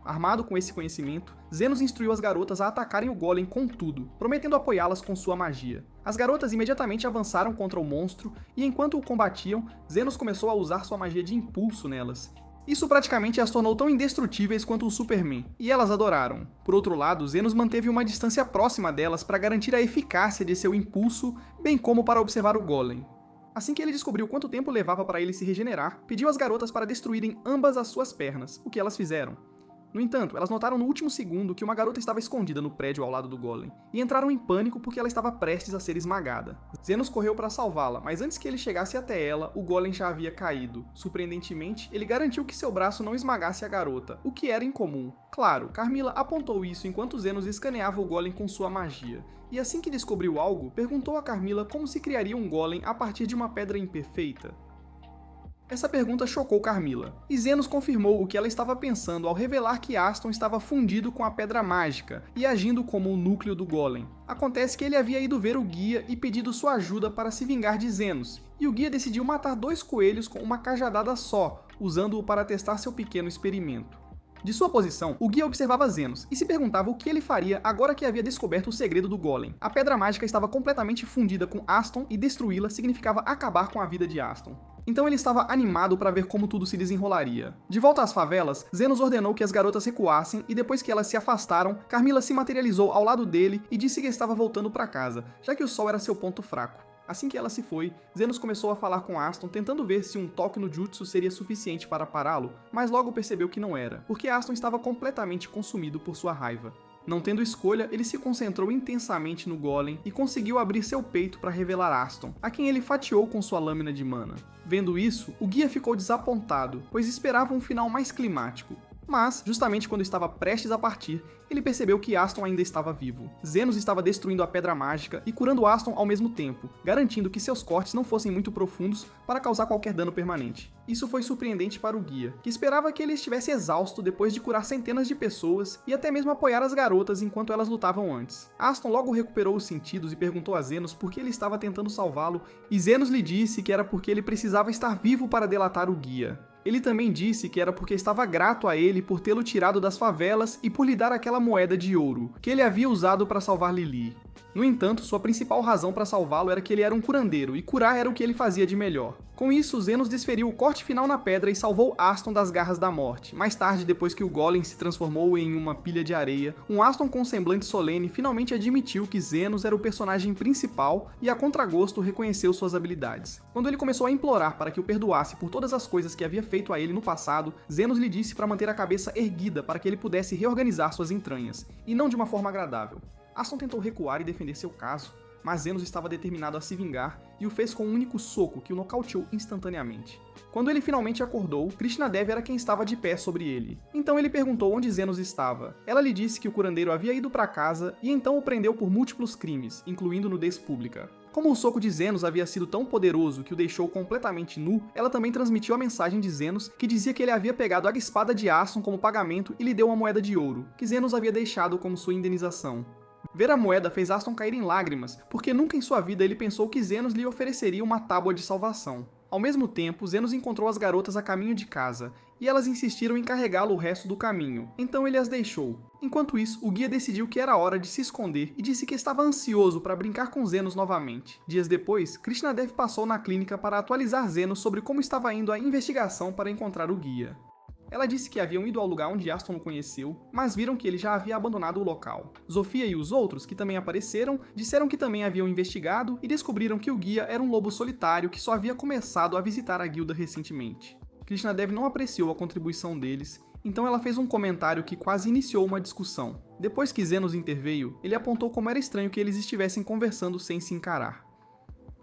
Armado com esse conhecimento, Zenos instruiu as garotas a atacarem o golem com tudo, prometendo apoiá-las com sua magia. As garotas imediatamente avançaram contra o monstro, e enquanto o combatiam, Zenos começou a usar sua magia de impulso nelas. Isso praticamente as tornou tão indestrutíveis quanto o Superman, e elas adoraram. Por outro lado, Zenos manteve uma distância próxima delas para garantir a eficácia de seu impulso, bem como para observar o golem. Assim que ele descobriu quanto tempo levava para ele se regenerar, pediu às garotas para destruírem ambas as suas pernas, o que elas fizeram. No entanto, elas notaram no último segundo que uma garota estava escondida no prédio ao lado do golem, e entraram em pânico porque ela estava prestes a ser esmagada. Zenos correu para salvá-la, mas antes que ele chegasse até ela, o golem já havia caído. Surpreendentemente, ele garantiu que seu braço não esmagasse a garota, o que era incomum. Claro, Carmilla apontou isso enquanto Zenos escaneava o golem com sua magia, e assim que descobriu algo, perguntou a Carmilla como se criaria um golem a partir de uma pedra imperfeita. Essa pergunta chocou Carmilla, e Zenos confirmou o que ela estava pensando ao revelar que Aston estava fundido com a pedra mágica e agindo como o núcleo do golem. Acontece que ele havia ido ver o guia e pedido sua ajuda para se vingar de Zenos, e o guia decidiu matar 2 coelhos com uma cajadada só, usando-o para testar seu pequeno experimento. De sua posição, o guia observava Zenos e se perguntava o que ele faria agora que havia descoberto o segredo do golem. A pedra mágica estava completamente fundida com Aston e destruí-la significava acabar com a vida de Aston. Então ele estava animado para ver como tudo se desenrolaria. De volta às favelas, Zenos ordenou que as garotas recuassem e depois que elas se afastaram, Carmilla se materializou ao lado dele e disse que estava voltando para casa, já que o sol era seu ponto fraco. Assim que ela se foi, Zenos começou a falar com Aston tentando ver se um toque no jutsu seria suficiente para pará-lo, mas logo percebeu que não era, porque Aston estava completamente consumido por sua raiva. Não tendo escolha, ele se concentrou intensamente no golem e conseguiu abrir seu peito para revelar Aston, a quem ele fatiou com sua lâmina de mana. Vendo isso, o guia ficou desapontado, pois esperava um final mais climático. Mas, justamente quando estava prestes a partir, ele percebeu que Aston ainda estava vivo. Zenos estava destruindo a pedra mágica e curando Aston ao mesmo tempo, garantindo que seus cortes não fossem muito profundos para causar qualquer dano permanente. Isso foi surpreendente para o guia, que esperava que ele estivesse exausto depois de curar centenas de pessoas e até mesmo apoiar as garotas enquanto elas lutavam antes. Aston logo recuperou os sentidos e perguntou a Zenos por que ele estava tentando salvá-lo, e Zenos lhe disse que era porque ele precisava estar vivo para delatar o guia. Ele também disse que era porque estava grato a ele por tê-lo tirado das favelas e por lhe dar aquela moeda de ouro, que ele havia usado para salvar Lily. No entanto, sua principal razão para salvá-lo era que ele era um curandeiro, e curar era o que ele fazia de melhor. Com isso, Zenos desferiu o corte final na pedra e salvou Aston das garras da morte. Mais tarde, depois que o golem se transformou em uma pilha de areia, um Aston com semblante solene finalmente admitiu que Zenos era o personagem principal e, a contragosto, reconheceu suas habilidades. Quando ele começou a implorar para que o perdoasse por todas as coisas que havia feito a ele no passado, Zenos lhe disse para manter a cabeça erguida para que ele pudesse reorganizar suas entranhas, e não de uma forma agradável. Aston tentou recuar e defender seu caso, mas Zenos estava determinado a se vingar e o fez com um único soco que o nocauteou instantaneamente. Quando ele finalmente acordou, Krishnadev era quem estava de pé sobre ele. Então ele perguntou onde Zenos estava. Ela lhe disse que o curandeiro havia ido para casa e então o prendeu por múltiplos crimes, incluindo nudez pública. Como o soco de Zenos havia sido tão poderoso que o deixou completamente nu, ela também transmitiu a mensagem de Zenos que dizia que ele havia pegado a espada de Aston como pagamento e lhe deu uma moeda de ouro, que Zenos havia deixado como sua indenização. Ver a moeda fez Aston cair em lágrimas, porque nunca em sua vida ele pensou que Zenos lhe ofereceria uma tábua de salvação. Ao mesmo tempo, Zenos encontrou as garotas a caminho de casa, e elas insistiram em carregá-lo o resto do caminho, então ele as deixou. Enquanto isso, o guia decidiu que era hora de se esconder e disse que estava ansioso para brincar com Zenos novamente. Dias depois, Krishnadev passou na clínica para atualizar Zenos sobre como estava indo a investigação para encontrar o guia. Ela disse que haviam ido ao lugar onde Aston o conheceu, mas viram que ele já havia abandonado o local. Zofia e os outros, que também apareceram, disseram que também haviam investigado e descobriram que o guia era um lobo solitário que só havia começado a visitar a guilda recentemente. Krishnadev não apreciou a contribuição deles, então ela fez um comentário que quase iniciou uma discussão. Depois que Zenos interveio, ele apontou como era estranho que eles estivessem conversando sem se encarar.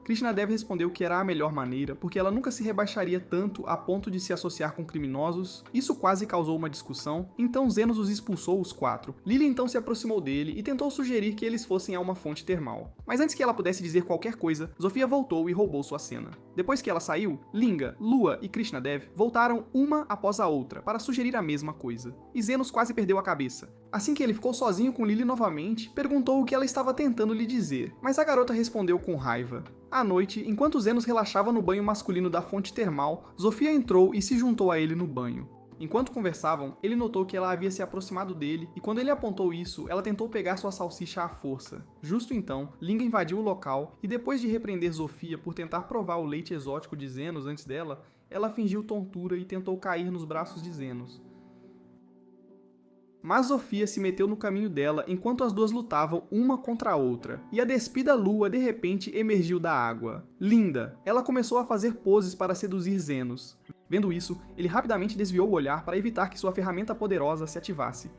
Krishnadev respondeu que era a melhor maneira, porque ela nunca se rebaixaria tanto a ponto de se associar com criminosos. Isso quase causou uma discussão, então Zenos os expulsou os 4. Lily então se aproximou dele e tentou sugerir que eles fossem a uma fonte termal. Mas antes que ela pudesse dizer qualquer coisa, Zofia voltou e roubou sua cena. Depois que ela saiu, Linga, Lua e Krishnadev voltaram uma após a outra para sugerir a mesma coisa. E Zenos quase perdeu a cabeça. Assim que ele ficou sozinho com Lily novamente, perguntou o que ela estava tentando lhe dizer, mas a garota respondeu com raiva. À noite, enquanto Zenos relaxava no banho masculino da fonte termal, Zofia entrou e se juntou a ele no banho. Enquanto conversavam, ele notou que ela havia se aproximado dele, e quando ele apontou isso, ela tentou pegar sua salsicha à força. Justo então, Linga invadiu o local, e depois de repreender Zofia por tentar provar o leite exótico de Zenos antes dela, ela fingiu tontura e tentou cair nos braços de Zenos. Mas Zofia se meteu no caminho dela enquanto as duas lutavam uma contra a outra, e a despida lua de repente emergiu da água. Linda! Ela começou a fazer poses para seduzir Zenos. Vendo isso, ele rapidamente desviou o olhar para evitar que sua ferramenta poderosa se ativasse.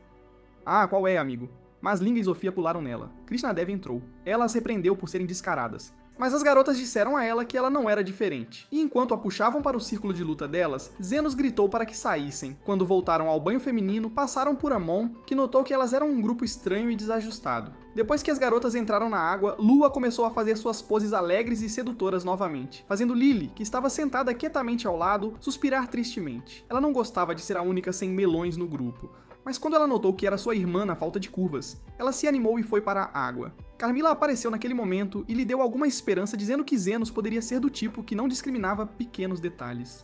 Ah, qual é, amigo? Mas Linga e Zofia pularam nela. Krishnadev entrou. Ela as repreendeu por serem descaradas. Mas as garotas disseram a ela que ela não era diferente. E enquanto a puxavam para o círculo de luta delas, Zenos gritou para que saíssem. Quando voltaram ao banho feminino, passaram por Amon, que notou que elas eram um grupo estranho e desajustado. Depois que as garotas entraram na água, Lua começou a fazer suas poses alegres e sedutoras novamente, fazendo Lily, que estava sentada quietamente ao lado, suspirar tristemente. Ela não gostava de ser a única sem melões no grupo. Mas quando ela notou que era sua irmã na falta de curvas, ela se animou e foi para a água. Carmila apareceu naquele momento e lhe deu alguma esperança dizendo que Zenos poderia ser do tipo que não discriminava pequenos detalhes.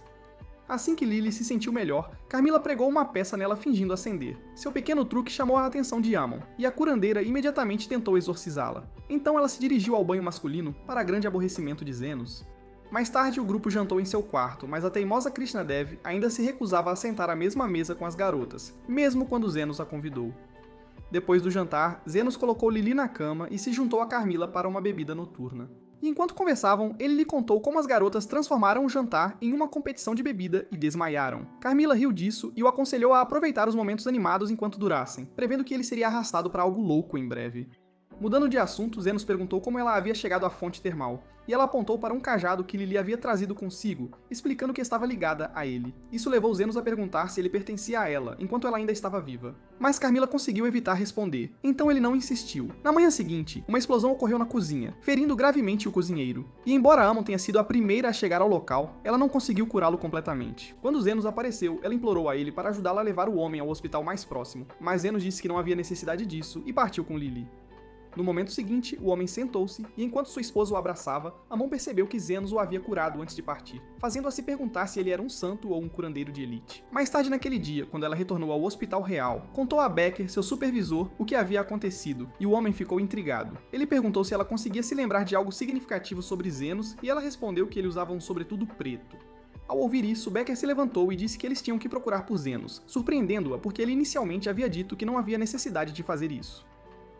Assim que Lily se sentiu melhor, Carmila pregou uma peça nela fingindo acender. Seu pequeno truque chamou a atenção de Amon, e a curandeira imediatamente tentou exorcizá-la. Então ela se dirigiu ao banho masculino, para grande aborrecimento de Zenos. Mais tarde, o grupo jantou em seu quarto, mas a teimosa Krishnadev ainda se recusava a sentar à mesma mesa com as garotas, mesmo quando Zenos a convidou. Depois do jantar, Zenos colocou Lily na cama e se juntou a Carmila para uma bebida noturna. E enquanto conversavam, ele lhe contou como as garotas transformaram o jantar em uma competição de bebida e desmaiaram. Carmila riu disso e o aconselhou a aproveitar os momentos animados enquanto durassem, prevendo que ele seria arrastado para algo louco em breve. Mudando de assunto, Zenos perguntou como ela havia chegado à fonte termal, e ela apontou para um cajado que Lily havia trazido consigo, explicando que estava ligada a ele. Isso levou Zenos a perguntar se ele pertencia a ela, enquanto ela ainda estava viva. Mas Carmila conseguiu evitar responder, então ele não insistiu. Na manhã seguinte, uma explosão ocorreu na cozinha, ferindo gravemente o cozinheiro. E embora Amon tenha sido a primeira a chegar ao local, ela não conseguiu curá-lo completamente. Quando Zenos apareceu, ela implorou a ele para ajudá-la a levar o homem ao hospital mais próximo, mas Zenos disse que não havia necessidade disso e partiu com Lily. No momento seguinte, o homem sentou-se e enquanto sua esposa o abraçava, Amon percebeu que Zenos o havia curado antes de partir, fazendo-a se perguntar se ele era um santo ou um curandeiro de elite. Mais tarde naquele dia, quando ela retornou ao hospital real, contou a Becker, seu supervisor, o que havia acontecido, e o homem ficou intrigado. Ele perguntou se ela conseguia se lembrar de algo significativo sobre Zenos e ela respondeu que ele usava um sobretudo preto. Ao ouvir isso, Becker se levantou e disse que eles tinham que procurar por Zenos, surpreendendo-a porque ele inicialmente havia dito que não havia necessidade de fazer isso.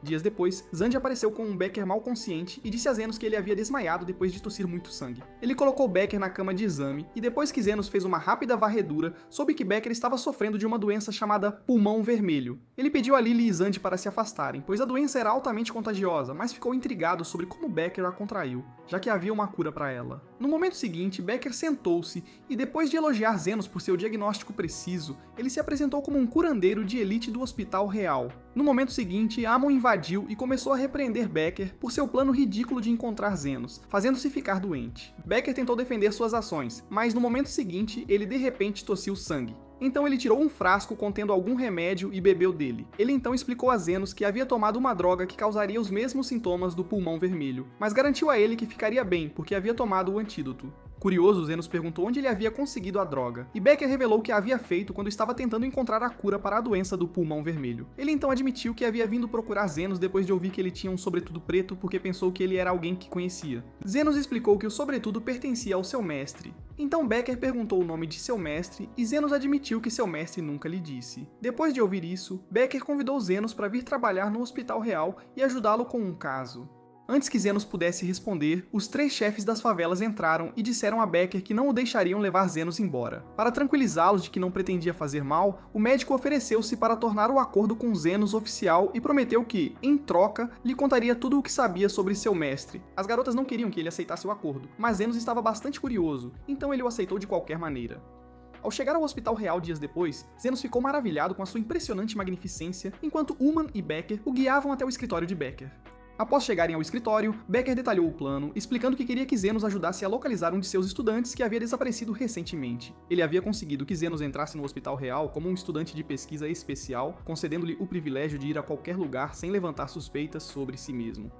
Dias depois, Zandi apareceu com um Becker mal consciente e disse a Zenos que ele havia desmaiado depois de tossir muito sangue. Ele colocou Becker na cama de exame e depois que Zenos fez uma rápida varredura, soube que Becker estava sofrendo de uma doença chamada pulmão vermelho. Ele pediu a Lily e Zandi para se afastarem, pois a doença era altamente contagiosa, mas ficou intrigado sobre como Becker a contraiu, já que havia uma cura para ela. No momento seguinte, Becker sentou-se e depois de elogiar Zenos por seu diagnóstico preciso, ele se apresentou como um curandeiro de elite do Hospital Real. No momento seguinte, Amon invadiu e começou a repreender Becker por seu plano ridículo de encontrar Zenos, fazendo-se ficar doente. Becker tentou defender suas ações, mas no momento seguinte, ele de repente tossiu sangue. Então ele tirou um frasco contendo algum remédio e bebeu dele. Ele então explicou a Zenos que havia tomado uma droga que causaria os mesmos sintomas do pulmão vermelho, mas garantiu a ele que ficaria bem porque havia tomado o antídoto. Curioso, Zenos perguntou onde ele havia conseguido a droga, e Becker revelou que a havia feito quando estava tentando encontrar a cura para a doença do pulmão vermelho. Ele então admitiu que havia vindo procurar Zenos depois de ouvir que ele tinha um sobretudo preto porque pensou que ele era alguém que conhecia. Zenos explicou que o sobretudo pertencia ao seu mestre. Então Becker perguntou o nome de seu mestre e Zenos admitiu que seu mestre nunca lhe disse. Depois de ouvir isso, Becker convidou Zenos para vir trabalhar no Hospital Real e ajudá-lo com um caso. Antes que Zenos pudesse responder, os 3 chefes das favelas entraram e disseram a Becker que não o deixariam levar Zenos embora. Para tranquilizá-los de que não pretendia fazer mal, o médico ofereceu-se para tornar o acordo com Zenos oficial e prometeu que, em troca, lhe contaria tudo o que sabia sobre seu mestre. As garotas não queriam que ele aceitasse o acordo, mas Zenos estava bastante curioso, então ele o aceitou de qualquer maneira. Ao chegar ao Hospital Real dias depois, Zenos ficou maravilhado com a sua impressionante magnificência, enquanto Uman e Becker o guiavam até o escritório de Becker. Após chegarem ao escritório, Becker detalhou o plano, explicando que queria que Zenos ajudasse a localizar um de seus estudantes que havia desaparecido recentemente. Ele havia conseguido que Zenos entrasse no Hospital Real como um estudante de pesquisa especial, concedendo-lhe o privilégio de ir a qualquer lugar sem levantar suspeitas sobre si mesmo.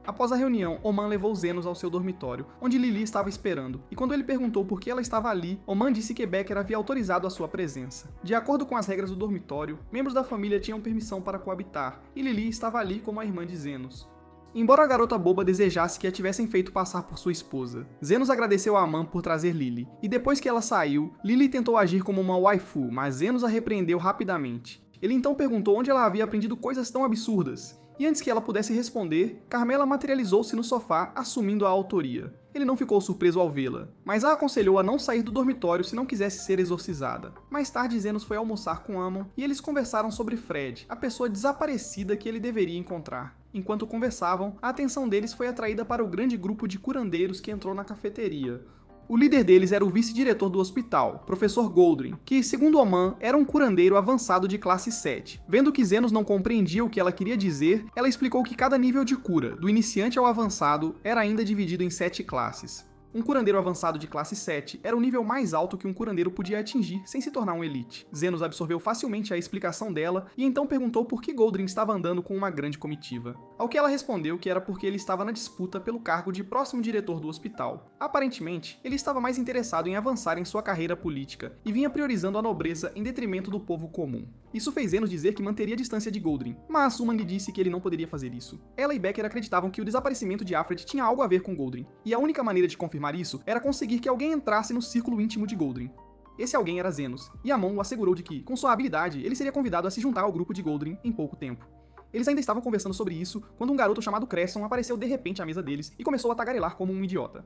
Após a reunião, Oman levou Zenos ao seu dormitório, onde Lily estava esperando, e quando ele perguntou por que ela estava ali, Oman disse que Becker havia autorizado a sua presença. De acordo com as regras do dormitório, membros da família tinham permissão para coabitar, e Lily estava ali como a irmã de Zenos. Embora a garota boba desejasse que a tivessem feito passar por sua esposa, Zenos agradeceu a Aman por trazer Lily, e depois que ela saiu, Lily tentou agir como uma waifu, mas Zenos a repreendeu rapidamente. Ele então perguntou onde ela havia aprendido coisas tão absurdas. E antes que ela pudesse responder, Carmela materializou-se no sofá, assumindo a autoria. Ele não ficou surpreso ao vê-la, mas a aconselhou a não sair do dormitório se não quisesse ser exorcizada. Mais tarde, Zenos foi almoçar com Ammon e eles conversaram sobre Fred, a pessoa desaparecida que ele deveria encontrar. Enquanto conversavam, a atenção deles foi atraída para o grande grupo de curandeiros que entrou na cafeteria. O líder deles era o vice-diretor do hospital, Professor Goldring, que, segundo Oman, era um curandeiro avançado de classe 7. Vendo que Zenos não compreendia o que ela queria dizer, ela explicou que cada nível de cura, do iniciante ao avançado, era ainda dividido em 7 classes. Um curandeiro avançado de classe 7 era o nível mais alto que um curandeiro podia atingir sem se tornar um elite. Zenos absorveu facilmente a explicação dela e então perguntou por que Goldring estava andando com uma grande comitiva. Ao que ela respondeu que era porque ele estava na disputa pelo cargo de próximo diretor do hospital. Aparentemente, ele estava mais interessado em avançar em sua carreira política e vinha priorizando a nobreza em detrimento do povo comum. Isso fez Zenos dizer que manteria a distância de Goldring, mas Uman lhe disse que ele não poderia fazer isso. Ela e Becker acreditavam que o desaparecimento de Alfred tinha algo a ver com Goldring, e a única maneira de confirmar isso era conseguir que alguém entrasse no círculo íntimo de Goldring. Esse alguém era Zenos, e Ammon o assegurou de que, com sua habilidade, ele seria convidado a se juntar ao grupo de Goldring em pouco tempo. Eles ainda estavam conversando sobre isso quando um garoto chamado Cresson apareceu de repente à mesa deles e começou a tagarelar como um idiota.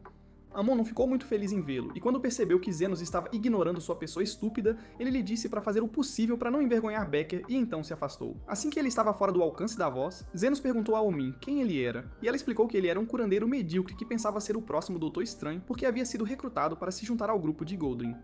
Ammon não ficou muito feliz em vê-lo, e quando percebeu que Zenos estava ignorando sua pessoa estúpida, ele lhe disse para fazer o possível para não envergonhar Becker e então se afastou. Assim que ele estava fora do alcance da voz, Zenos perguntou a Omin quem ele era, e ela explicou que ele era um curandeiro medíocre que pensava ser o próximo Doutor Estranho porque havia sido recrutado para se juntar ao grupo de Goldring.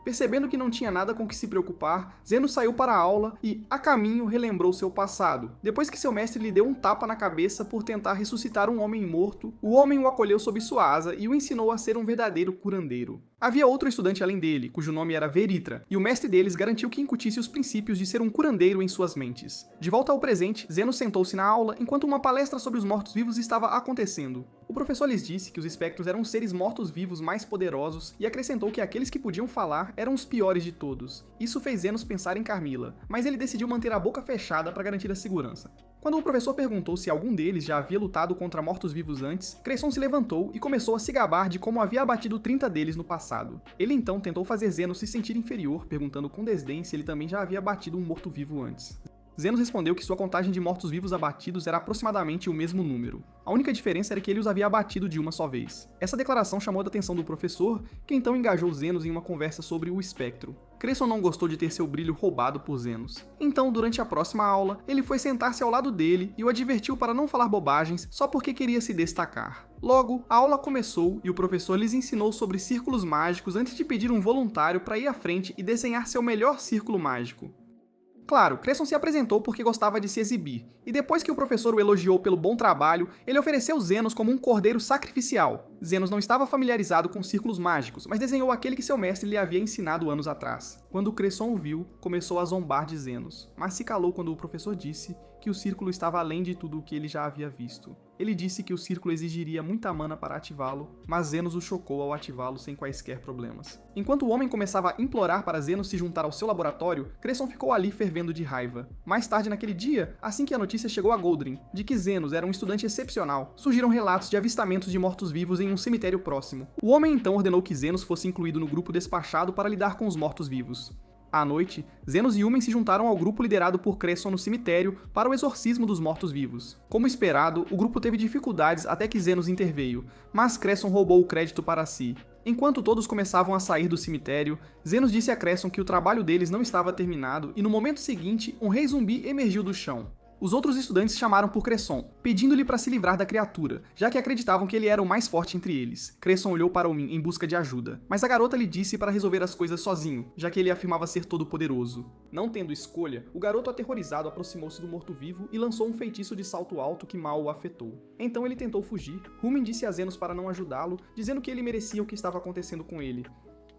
Percebendo que não tinha nada com que se preocupar, Zenos saiu para a aula e, a caminho, relembrou seu passado. Depois que seu mestre lhe deu um tapa na cabeça por tentar ressuscitar um homem morto, o homem o acolheu sob sua asa e o ensinou a ser um verdadeiro curandeiro. Havia outro estudante além dele, cujo nome era Veritra, e o mestre deles garantiu que incutisse os princípios de ser um curandeiro em suas mentes. De volta ao presente, Zenos sentou-se na aula enquanto uma palestra sobre os mortos-vivos estava acontecendo. O professor lhes disse que os espectros eram os seres mortos-vivos mais poderosos e acrescentou que aqueles que podiam falar eram os piores de todos. Isso fez Zenos pensar em Carmilla, mas ele decidiu manter a boca fechada para garantir a segurança. Quando o professor perguntou se algum deles já havia lutado contra mortos-vivos antes, Cresson se levantou e começou a se gabar de como havia abatido 30 deles no passado. Ele então tentou fazer Zenos se sentir inferior, perguntando com desdém se ele também já havia abatido um morto-vivo antes. Zenos respondeu que sua contagem de mortos-vivos abatidos era aproximadamente o mesmo número. A única diferença era que ele os havia abatido de uma só vez. Essa declaração chamou a atenção do professor, que então engajou Zenos em uma conversa sobre o espectro. Cresson não gostou de ter seu brilho roubado por Zenos. Então, durante a próxima aula, ele foi sentar-se ao lado dele e o advertiu para não falar bobagens só porque queria se destacar. Logo, a aula começou e o professor lhes ensinou sobre círculos mágicos antes de pedir um voluntário para ir à frente e desenhar seu melhor círculo mágico. Claro, Cresson se apresentou porque gostava de se exibir, e depois que o professor o elogiou pelo bom trabalho, ele ofereceu Zenos como um cordeiro sacrificial. Zenos não estava familiarizado com círculos mágicos, mas desenhou aquele que seu mestre lhe havia ensinado anos atrás. Quando Cresson o viu, começou a zombar de Zenos, mas se calou quando o professor disse que o círculo estava além de tudo o que ele já havia visto. Ele disse que o círculo exigiria muita mana para ativá-lo, mas Zenos o chocou ao ativá-lo sem quaisquer problemas. Enquanto o homem começava a implorar para Zenos se juntar ao seu laboratório, Cresson ficou ali fervendo de raiva. Mais tarde naquele dia, assim que a notícia chegou a Goldring, de que Zenos era um estudante excepcional, surgiram relatos de avistamentos de mortos-vivos em um cemitério próximo. O homem então ordenou que Zenos fosse incluído no grupo despachado para lidar com os mortos-vivos. À noite, Zenos e Yumen se juntaram ao grupo liderado por Cresson no cemitério para o exorcismo dos mortos-vivos. Como esperado, o grupo teve dificuldades até que Zenos interveio, mas Cresson roubou o crédito para si. Enquanto todos começavam a sair do cemitério, Zenos disse a Cresson que o trabalho deles não estava terminado e no momento seguinte, um rei zumbi emergiu do chão. Os outros estudantes chamaram por Cresson, pedindo-lhe para se livrar da criatura, já que acreditavam que ele era o mais forte entre eles. Cresson olhou para Omin em busca de ajuda, mas a garota lhe disse para resolver as coisas sozinho, já que ele afirmava ser todo-poderoso. Não tendo escolha, o garoto aterrorizado aproximou-se do morto-vivo e lançou um feitiço de salto alto que mal o afetou. Então ele tentou fugir. Rumen disse a Zenos para não ajudá-lo, dizendo que ele merecia o que estava acontecendo com ele.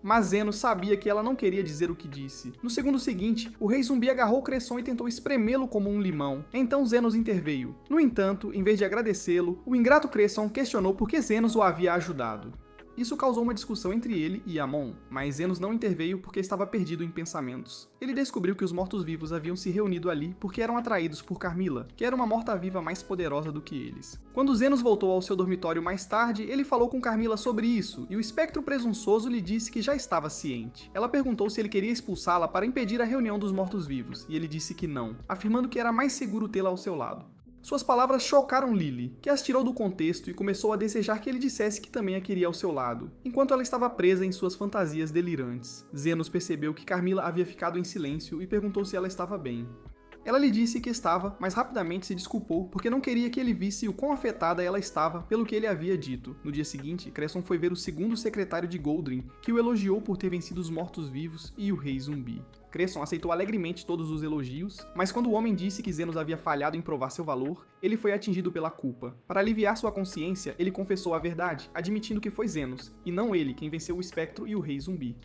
Mas Zenos sabia que ela não queria dizer o que disse. No segundo seguinte, o rei zumbi agarrou Cresson e tentou espremê-lo como um limão. Então Zenos interveio. No entanto, em vez de agradecê-lo, o ingrato Cresson questionou por que Zenos o havia ajudado. Isso causou uma discussão entre ele e Amon, mas Zenos não interveio porque estava perdido em pensamentos. Ele descobriu que os mortos-vivos haviam se reunido ali porque eram atraídos por Carmilla, que era uma morta-viva mais poderosa do que eles. Quando Zenos voltou ao seu dormitório mais tarde, ele falou com Carmilla sobre isso, e o espectro presunçoso lhe disse que já estava ciente. Ela perguntou se ele queria expulsá-la para impedir a reunião dos mortos-vivos, e ele disse que não, afirmando que era mais seguro tê-la ao seu lado. Suas palavras chocaram Lily, que as tirou do contexto e começou a desejar que ele dissesse que também a queria ao seu lado, enquanto ela estava presa em suas fantasias delirantes. Zenos percebeu que Carmilla havia ficado em silêncio e perguntou se ela estava bem. Ela lhe disse que estava, mas rapidamente se desculpou porque não queria que ele visse o quão afetada ela estava pelo que ele havia dito. No dia seguinte, Cresson foi ver o segundo secretário de Goldring, que o elogiou por ter vencido os mortos-vivos e o rei zumbi. Cresson aceitou alegremente todos os elogios, mas quando o homem disse que Zenos havia falhado em provar seu valor, ele foi atingido pela culpa. Para aliviar sua consciência, ele confessou a verdade, admitindo que foi Zenos, e não ele quem venceu o espectro e o rei zumbi.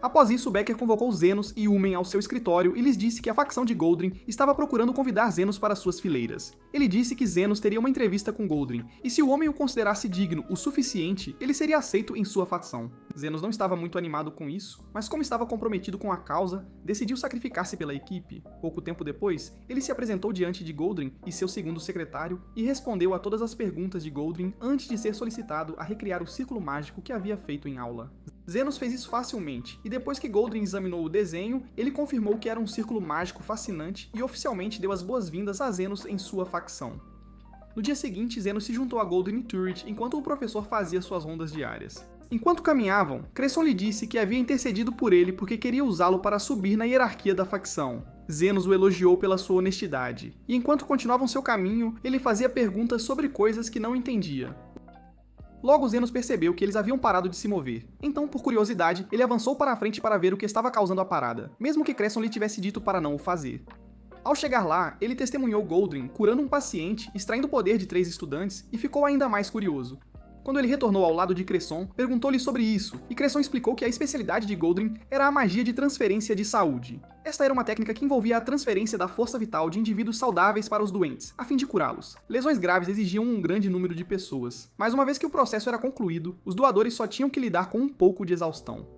Após isso, Becker convocou Zenos e Umen ao seu escritório e lhes disse que a facção de Goldring estava procurando convidar Zenos para suas fileiras. Ele disse que Zenos teria uma entrevista com Goldring, e se o homem o considerasse digno o suficiente, ele seria aceito em sua facção. Zenos não estava muito animado com isso, mas como estava comprometido com a causa, decidiu sacrificar-se pela equipe. Pouco tempo depois, ele se apresentou diante de Goldring e seu segundo secretário e respondeu a todas as perguntas de Goldring antes de ser solicitado a recriar o círculo mágico que havia feito em aula. Zenos fez isso facilmente, e depois que Goldring examinou o desenho, ele confirmou que era um círculo mágico fascinante e oficialmente deu as boas-vindas a Zenos em sua facção. No dia seguinte, Zenos se juntou a Goldring e Turret enquanto o professor fazia suas rondas diárias. Enquanto caminhavam, Cresson lhe disse que havia intercedido por ele porque queria usá-lo para subir na hierarquia da facção. Zenos o elogiou pela sua honestidade, e enquanto continuavam seu caminho, ele fazia perguntas sobre coisas que não entendia. Logo Zenos percebeu que eles haviam parado de se mover, então por curiosidade, ele avançou para a frente para ver o que estava causando a parada, mesmo que Cresson lhe tivesse dito para não o fazer. Ao chegar lá, ele testemunhou Goldring curando um paciente, extraindo o poder de 3 estudantes e ficou ainda mais curioso. Quando ele retornou ao lado de Cresson, perguntou-lhe sobre isso, e Cresson explicou que a especialidade de Goldring era a magia de transferência de saúde. Esta era uma técnica que envolvia a transferência da força vital de indivíduos saudáveis para os doentes, a fim de curá-los. Lesões graves exigiam um grande número de pessoas, mas uma vez que o processo era concluído, os doadores só tinham que lidar com um pouco de exaustão.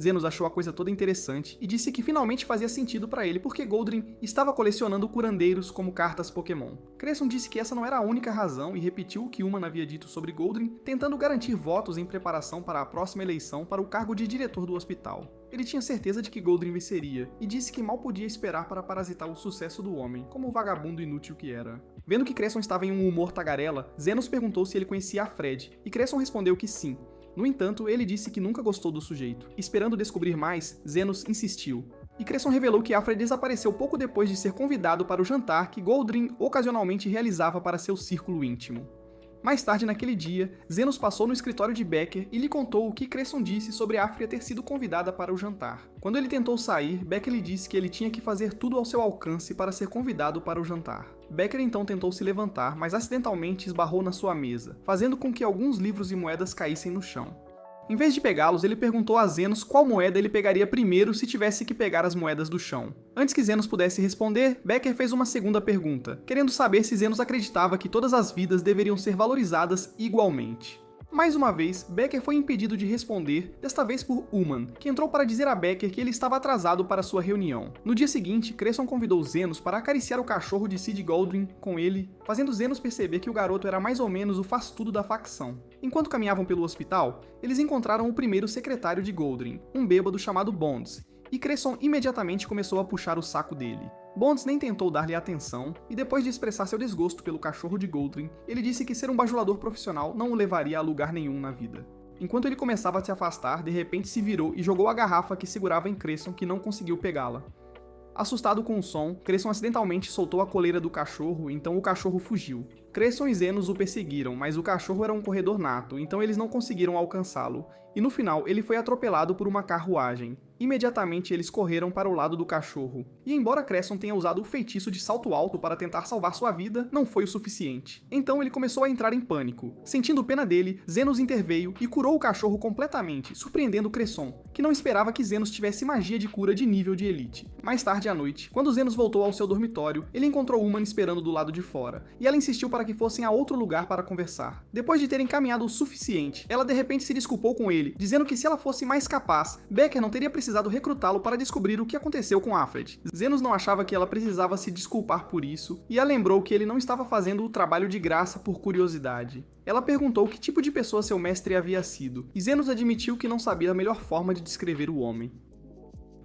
Zenos achou a coisa toda interessante e disse que finalmente fazia sentido para ele porque Goldring estava colecionando curandeiros como cartas Pokémon. Cresson disse que essa não era a única razão e repetiu o que Uman havia dito sobre Goldring, tentando garantir votos em preparação para a próxima eleição para o cargo de diretor do hospital. Ele tinha certeza de que Goldring venceria e disse que mal podia esperar para parasitar o sucesso do homem, como o vagabundo inútil que era. Vendo que Cresson estava em um humor tagarela, Zenos perguntou se ele conhecia a Fred, e Cresson respondeu que sim. No entanto, ele disse que nunca gostou do sujeito. Esperando descobrir mais, Zenos insistiu. E Cresson revelou que Alfred desapareceu pouco depois de ser convidado para o jantar que Goldring ocasionalmente realizava para seu círculo íntimo. Mais tarde naquele dia, Zenos passou no escritório de Becker e lhe contou o que Cresson disse sobre Áfria ter sido convidada para o jantar. Quando ele tentou sair, Becker lhe disse que ele tinha que fazer tudo ao seu alcance para ser convidado para o jantar. Becker então tentou se levantar, mas acidentalmente esbarrou na sua mesa, fazendo com que alguns livros e moedas caíssem no chão. Em vez de pegá-los, ele perguntou a Zenos qual moeda ele pegaria primeiro se tivesse que pegar as moedas do chão. Antes que Zenos pudesse responder, Becker fez uma segunda pergunta, querendo saber se Zenos acreditava que todas as vidas deveriam ser valorizadas igualmente. Mais uma vez, Becker foi impedido de responder, desta vez por Uman, que entrou para dizer a Becker que ele estava atrasado para sua reunião. No dia seguinte, Cresson convidou Zenos para acariciar o cachorro de Sid Goldring com ele, fazendo Zenos perceber que o garoto era mais ou menos o faz-tudo da facção. Enquanto caminhavam pelo hospital, eles encontraram o primeiro secretário de Goldring, um bêbado chamado Bonds, e Cresson imediatamente começou a puxar o saco dele. Bonds nem tentou dar-lhe atenção, e depois de expressar seu desgosto pelo cachorro de Goldring, ele disse que ser um bajulador profissional não o levaria a lugar nenhum na vida. Enquanto ele começava a se afastar, de repente se virou e jogou a garrafa que segurava em Cresson, que não conseguiu pegá-la. Assustado com o som, Cresson acidentalmente soltou a coleira do cachorro, então o cachorro fugiu. Cresson e Zenos o perseguiram, mas o cachorro era um corredor nato, então eles não conseguiram alcançá-lo, e no final ele foi atropelado por uma carruagem. Imediatamente eles correram para o lado do cachorro. E embora Cresson tenha usado o feitiço de salto alto para tentar salvar sua vida, não foi o suficiente. Então ele começou a entrar em pânico. Sentindo pena dele, Zenos interveio e curou o cachorro completamente, surpreendendo Cresson, que não esperava que Zenos tivesse magia de cura de nível de elite. Mais tarde à noite, quando Zenos voltou ao seu dormitório, ele encontrou Uman esperando do lado de fora, e ela insistiu para que fossem a outro lugar para conversar. Depois de terem caminhado o suficiente, ela de repente se desculpou com ele, dizendo que se ela fosse mais capaz, Becker não teria precisado recrutá-lo para descobrir o que aconteceu com Alfred. Zenos não achava que ela precisava se desculpar por isso, e a lembrou que ele não estava fazendo o trabalho de graça por curiosidade. Ela perguntou que tipo de pessoa seu mestre havia sido, e Zenos admitiu que não sabia a melhor forma de descrever o homem.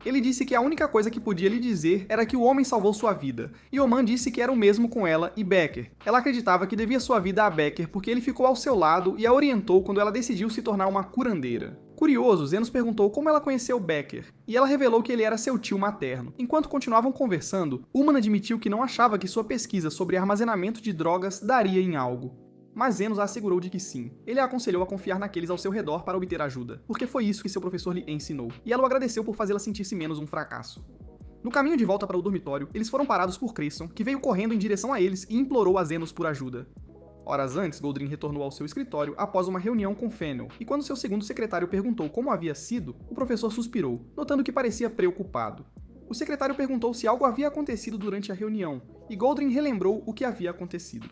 Ele disse que a única coisa que podia lhe dizer era que o homem salvou sua vida, e Oman disse que era o mesmo com ela e Becker. Ela acreditava que devia sua vida a Becker porque ele ficou ao seu lado e a orientou quando ela decidiu se tornar uma curandeira. Curioso, Zenos perguntou como ela conheceu Becker, e ela revelou que ele era seu tio materno. Enquanto continuavam conversando, Uman admitiu que não achava que sua pesquisa sobre armazenamento de drogas daria em algo. Mas Zenos a assegurou de que sim. Ele a aconselhou a confiar naqueles ao seu redor para obter ajuda, porque foi isso que seu professor lhe ensinou, e ela o agradeceu por fazê-la sentir-se menos um fracasso. No caminho de volta para o dormitório, eles foram parados por Cresson, que veio correndo em direção a eles e implorou a Zenos por ajuda. Horas antes, Goldrin retornou ao seu escritório após uma reunião com Fennel, e quando seu segundo secretário perguntou como havia sido, o professor suspirou, notando que parecia preocupado. O secretário perguntou se algo havia acontecido durante a reunião, e Goldrin relembrou o que havia acontecido.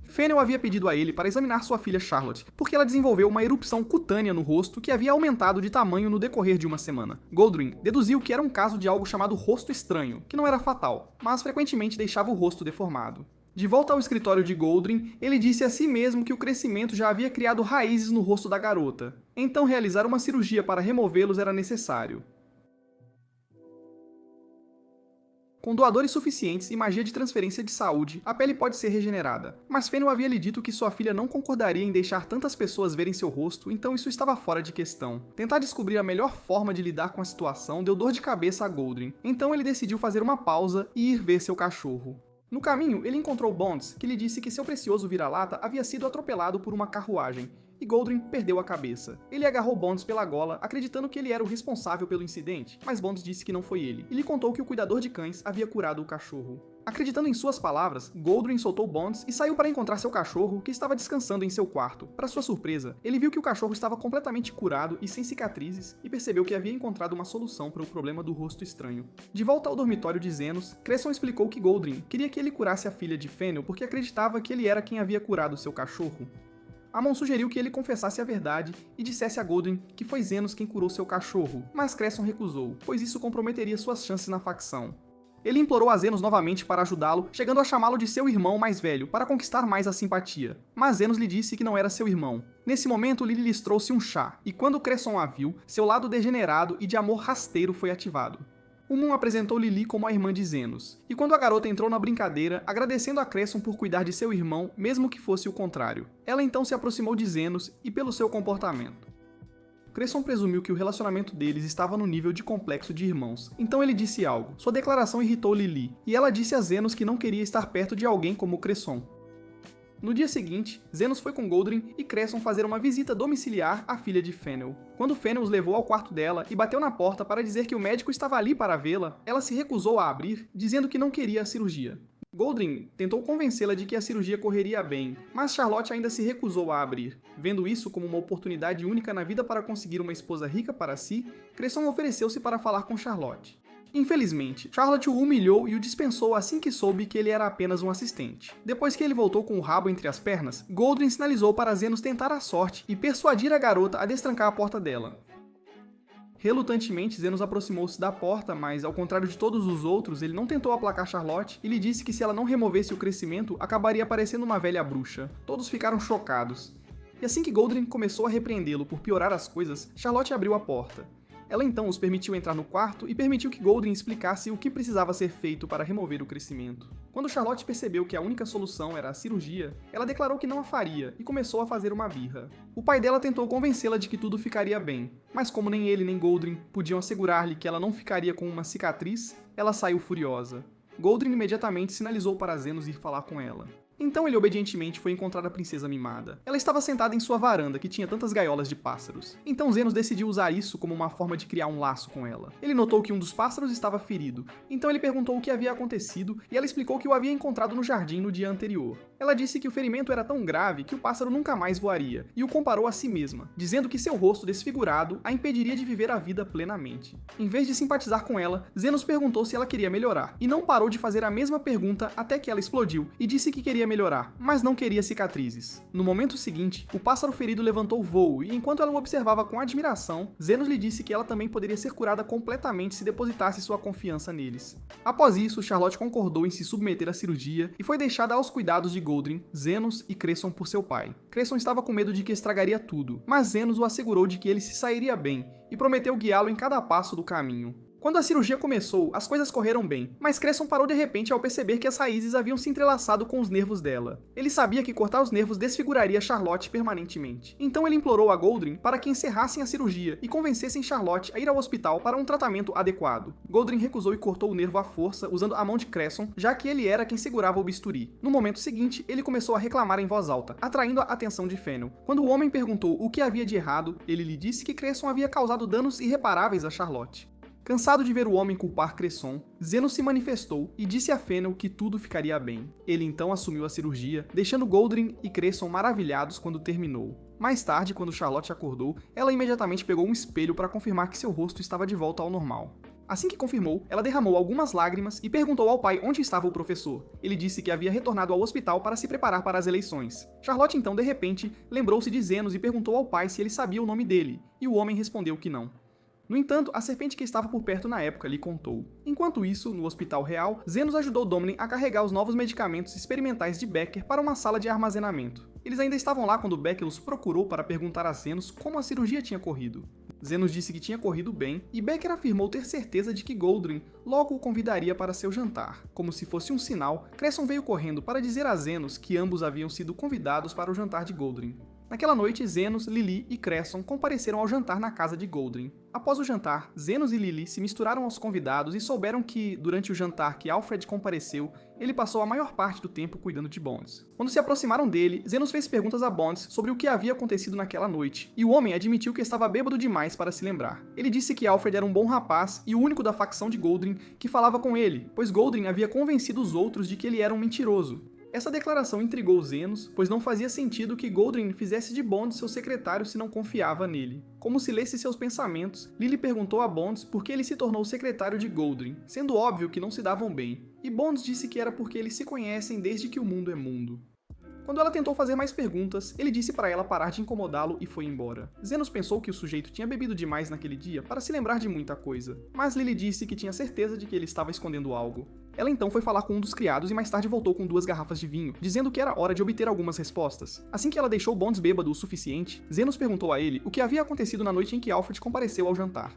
Fennel havia pedido a ele para examinar sua filha Charlotte, porque ela desenvolveu uma erupção cutânea no rosto que havia aumentado de tamanho no decorrer de uma semana. Goldrin deduziu que era um caso de algo chamado rosto estranho, que não era fatal, mas frequentemente deixava o rosto deformado. De volta ao escritório de Goldrin, ele disse a si mesmo que o crescimento já havia criado raízes no rosto da garota, então realizar uma cirurgia para removê-los era necessário. Com doadores suficientes e magia de transferência de saúde, a pele pode ser regenerada. Mas Fennel havia lhe dito que sua filha não concordaria em deixar tantas pessoas verem seu rosto, então isso estava fora de questão. Tentar descobrir a melhor forma de lidar com a situação deu dor de cabeça a Goldrin, então ele decidiu fazer uma pausa e ir ver seu cachorro. No caminho, ele encontrou Bonds, que lhe disse que seu precioso vira-lata havia sido atropelado por uma carruagem, e Goldrin perdeu a cabeça. Ele agarrou Bonds pela gola, acreditando que ele era o responsável pelo incidente, mas Bonds disse que não foi ele, e lhe contou que o cuidador de cães havia curado o cachorro. Acreditando em suas palavras, Goldrin soltou Bonds e saiu para encontrar seu cachorro, que estava descansando em seu quarto. Para sua surpresa, ele viu que o cachorro estava completamente curado e sem cicatrizes, e percebeu que havia encontrado uma solução para o problema do rosto estranho. De volta ao dormitório de Zenos, Cresson explicou que Goldrin queria que ele curasse a filha de Fennel porque acreditava que ele era quem havia curado seu cachorro. Amon sugeriu que ele confessasse a verdade e dissesse a Goldrin que foi Zenos quem curou seu cachorro, mas Cresson recusou, pois isso comprometeria suas chances na facção. Ele implorou a Zenos novamente para ajudá-lo, chegando a chamá-lo de seu irmão mais velho, para conquistar mais a simpatia. Mas Zenos lhe disse que não era seu irmão. Nesse momento, Lily lhes trouxe um chá, e quando Cresson a viu, seu lado degenerado e de amor rasteiro foi ativado. Uman apresentou Lily como a irmã de Zenos, e quando a garota entrou na brincadeira, agradecendo a Cresson por cuidar de seu irmão, mesmo que fosse o contrário. Ela então se aproximou de Zenos e pelo seu comportamento. Cresson presumiu que o relacionamento deles estava no nível de complexo de irmãos, então ele disse algo. Sua declaração irritou Lily, e ela disse a Zenos que não queria estar perto de alguém como Cresson. No dia seguinte, Zenos foi com Goldrin e Cresson fazer uma visita domiciliar à filha de Fennel. Quando Fennel os levou ao quarto dela e bateu na porta para dizer que o médico estava ali para vê-la, ela se recusou a abrir, dizendo que não queria a cirurgia. Goldrin tentou convencê-la de que a cirurgia correria bem, mas Charlotte ainda se recusou a abrir. Vendo isso como uma oportunidade única na vida para conseguir uma esposa rica para si, Cresson ofereceu-se para falar com Charlotte. Infelizmente, Charlotte o humilhou e o dispensou assim que soube que ele era apenas um assistente. Depois que ele voltou com o rabo entre as pernas, Goldrin sinalizou para Zenos tentar a sorte e persuadir a garota a destrancar a porta dela. Relutantemente, Zenos aproximou-se da porta, mas, ao contrário de todos os outros, ele não tentou aplacar Charlotte e lhe disse que se ela não removesse o crescimento, acabaria parecendo uma velha bruxa. Todos ficaram chocados. E assim que Goldrin começou a repreendê-lo por piorar as coisas, Charlotte abriu a porta. Ela então os permitiu entrar no quarto e permitiu que Goldrin explicasse o que precisava ser feito para remover o crescimento. Quando Charlotte percebeu que a única solução era a cirurgia, ela declarou que não a faria e começou a fazer uma birra. O pai dela tentou convencê-la de que tudo ficaria bem, mas como nem ele nem Goldrin podiam assegurar-lhe que ela não ficaria com uma cicatriz, ela saiu furiosa. Goldrin imediatamente sinalizou para Zenos ir falar com ela. Então ele obedientemente foi encontrar a princesa mimada. Ela estava sentada em sua varanda, que tinha tantas gaiolas de pássaros. Então Zenos decidiu usar isso como uma forma de criar um laço com ela. Ele notou que um dos pássaros estava ferido, então ele perguntou o que havia acontecido e ela explicou que o havia encontrado no jardim no dia anterior. Ela disse que o ferimento era tão grave que o pássaro nunca mais voaria, e o comparou a si mesma, dizendo que seu rosto desfigurado a impediria de viver a vida plenamente. Em vez de simpatizar com ela, Zenos perguntou se ela queria melhorar, e não parou de fazer a mesma pergunta até que ela explodiu e disse que queria melhorar, mas não queria cicatrizes. No momento seguinte, o pássaro ferido levantou voo e enquanto ela o observava com admiração, Zenos lhe disse que ela também poderia ser curada completamente se depositasse sua confiança neles. Após isso, Charlotte concordou em se submeter à cirurgia e foi deixada aos cuidados de Goldring, Zenos e Cresson por seu pai. Cresson estava com medo de que estragaria tudo, mas Zenos o assegurou de que ele se sairia bem e prometeu guiá-lo em cada passo do caminho. Quando a cirurgia começou, as coisas correram bem, mas Cresson parou de repente ao perceber que as raízes haviam se entrelaçado com os nervos dela. Ele sabia que cortar os nervos desfiguraria Charlotte permanentemente. Então ele implorou a Goldring para que encerrassem a cirurgia e convencessem Charlotte a ir ao hospital para um tratamento adequado. Goldring recusou e cortou o nervo à força usando a mão de Cresson, já que ele era quem segurava o bisturi. No momento seguinte, ele começou a reclamar em voz alta, atraindo a atenção de Fennel. Quando o homem perguntou o que havia de errado, ele lhe disse que Cresson havia causado danos irreparáveis a Charlotte. Cansado de ver o homem culpar Cresson, Zenos se manifestou e disse a Fennel que tudo ficaria bem. Ele então assumiu a cirurgia, deixando Goldring e Cresson maravilhados quando terminou. Mais tarde, quando Charlotte acordou, ela imediatamente pegou um espelho para confirmar que seu rosto estava de volta ao normal. Assim que confirmou, ela derramou algumas lágrimas e perguntou ao pai onde estava o professor. Ele disse que havia retornado ao hospital para se preparar para as eleições. Charlotte então, de repente, lembrou-se de Zenos e perguntou ao pai se ele sabia o nome dele, e o homem respondeu que não. No entanto, a serpente que estava por perto na época lhe contou. Enquanto isso, no Hospital Real, Zenos ajudou Domlin a carregar os novos medicamentos experimentais de Becker para uma sala de armazenamento. Eles ainda estavam lá quando Becker os procurou para perguntar a Zenos como a cirurgia tinha corrido. Zenos disse que tinha corrido bem, e Becker afirmou ter certeza de que Goldring logo o convidaria para seu jantar. Como se fosse um sinal, Cresson veio correndo para dizer a Zenos que ambos haviam sido convidados para o jantar de Goldring. Naquela noite, Zenos, Lily e Cresson compareceram ao jantar na casa de Goldring. Após o jantar, Zenos e Lily se misturaram aos convidados e souberam que, durante o jantar que Alfred compareceu, ele passou a maior parte do tempo cuidando de Bonds. Quando se aproximaram dele, Zenos fez perguntas a Bonds sobre o que havia acontecido naquela noite, e o homem admitiu que estava bêbado demais para se lembrar. Ele disse que Alfred era um bom rapaz e o único da facção de Goldring que falava com ele, pois Goldring havia convencido os outros de que ele era um mentiroso. Essa declaração intrigou Zenos, pois não fazia sentido que Goldring fizesse de Bonds seu secretário se não confiava nele. Como se lesse seus pensamentos, Lily perguntou a Bonds por que ele se tornou secretário de Goldring, sendo óbvio que não se davam bem, e Bonds disse que era porque eles se conhecem desde que o mundo é mundo. Quando ela tentou fazer mais perguntas, ele disse para ela parar de incomodá-lo e foi embora. Zenos pensou que o sujeito tinha bebido demais naquele dia para se lembrar de muita coisa, mas Lily disse que tinha certeza de que ele estava escondendo algo. Ela então foi falar com um dos criados e mais tarde voltou com 2 garrafas de vinho, dizendo que era hora de obter algumas respostas. Assim que ela deixou Bonds bêbado o suficiente, Zenos perguntou a ele o que havia acontecido na noite em que Alfred compareceu ao jantar.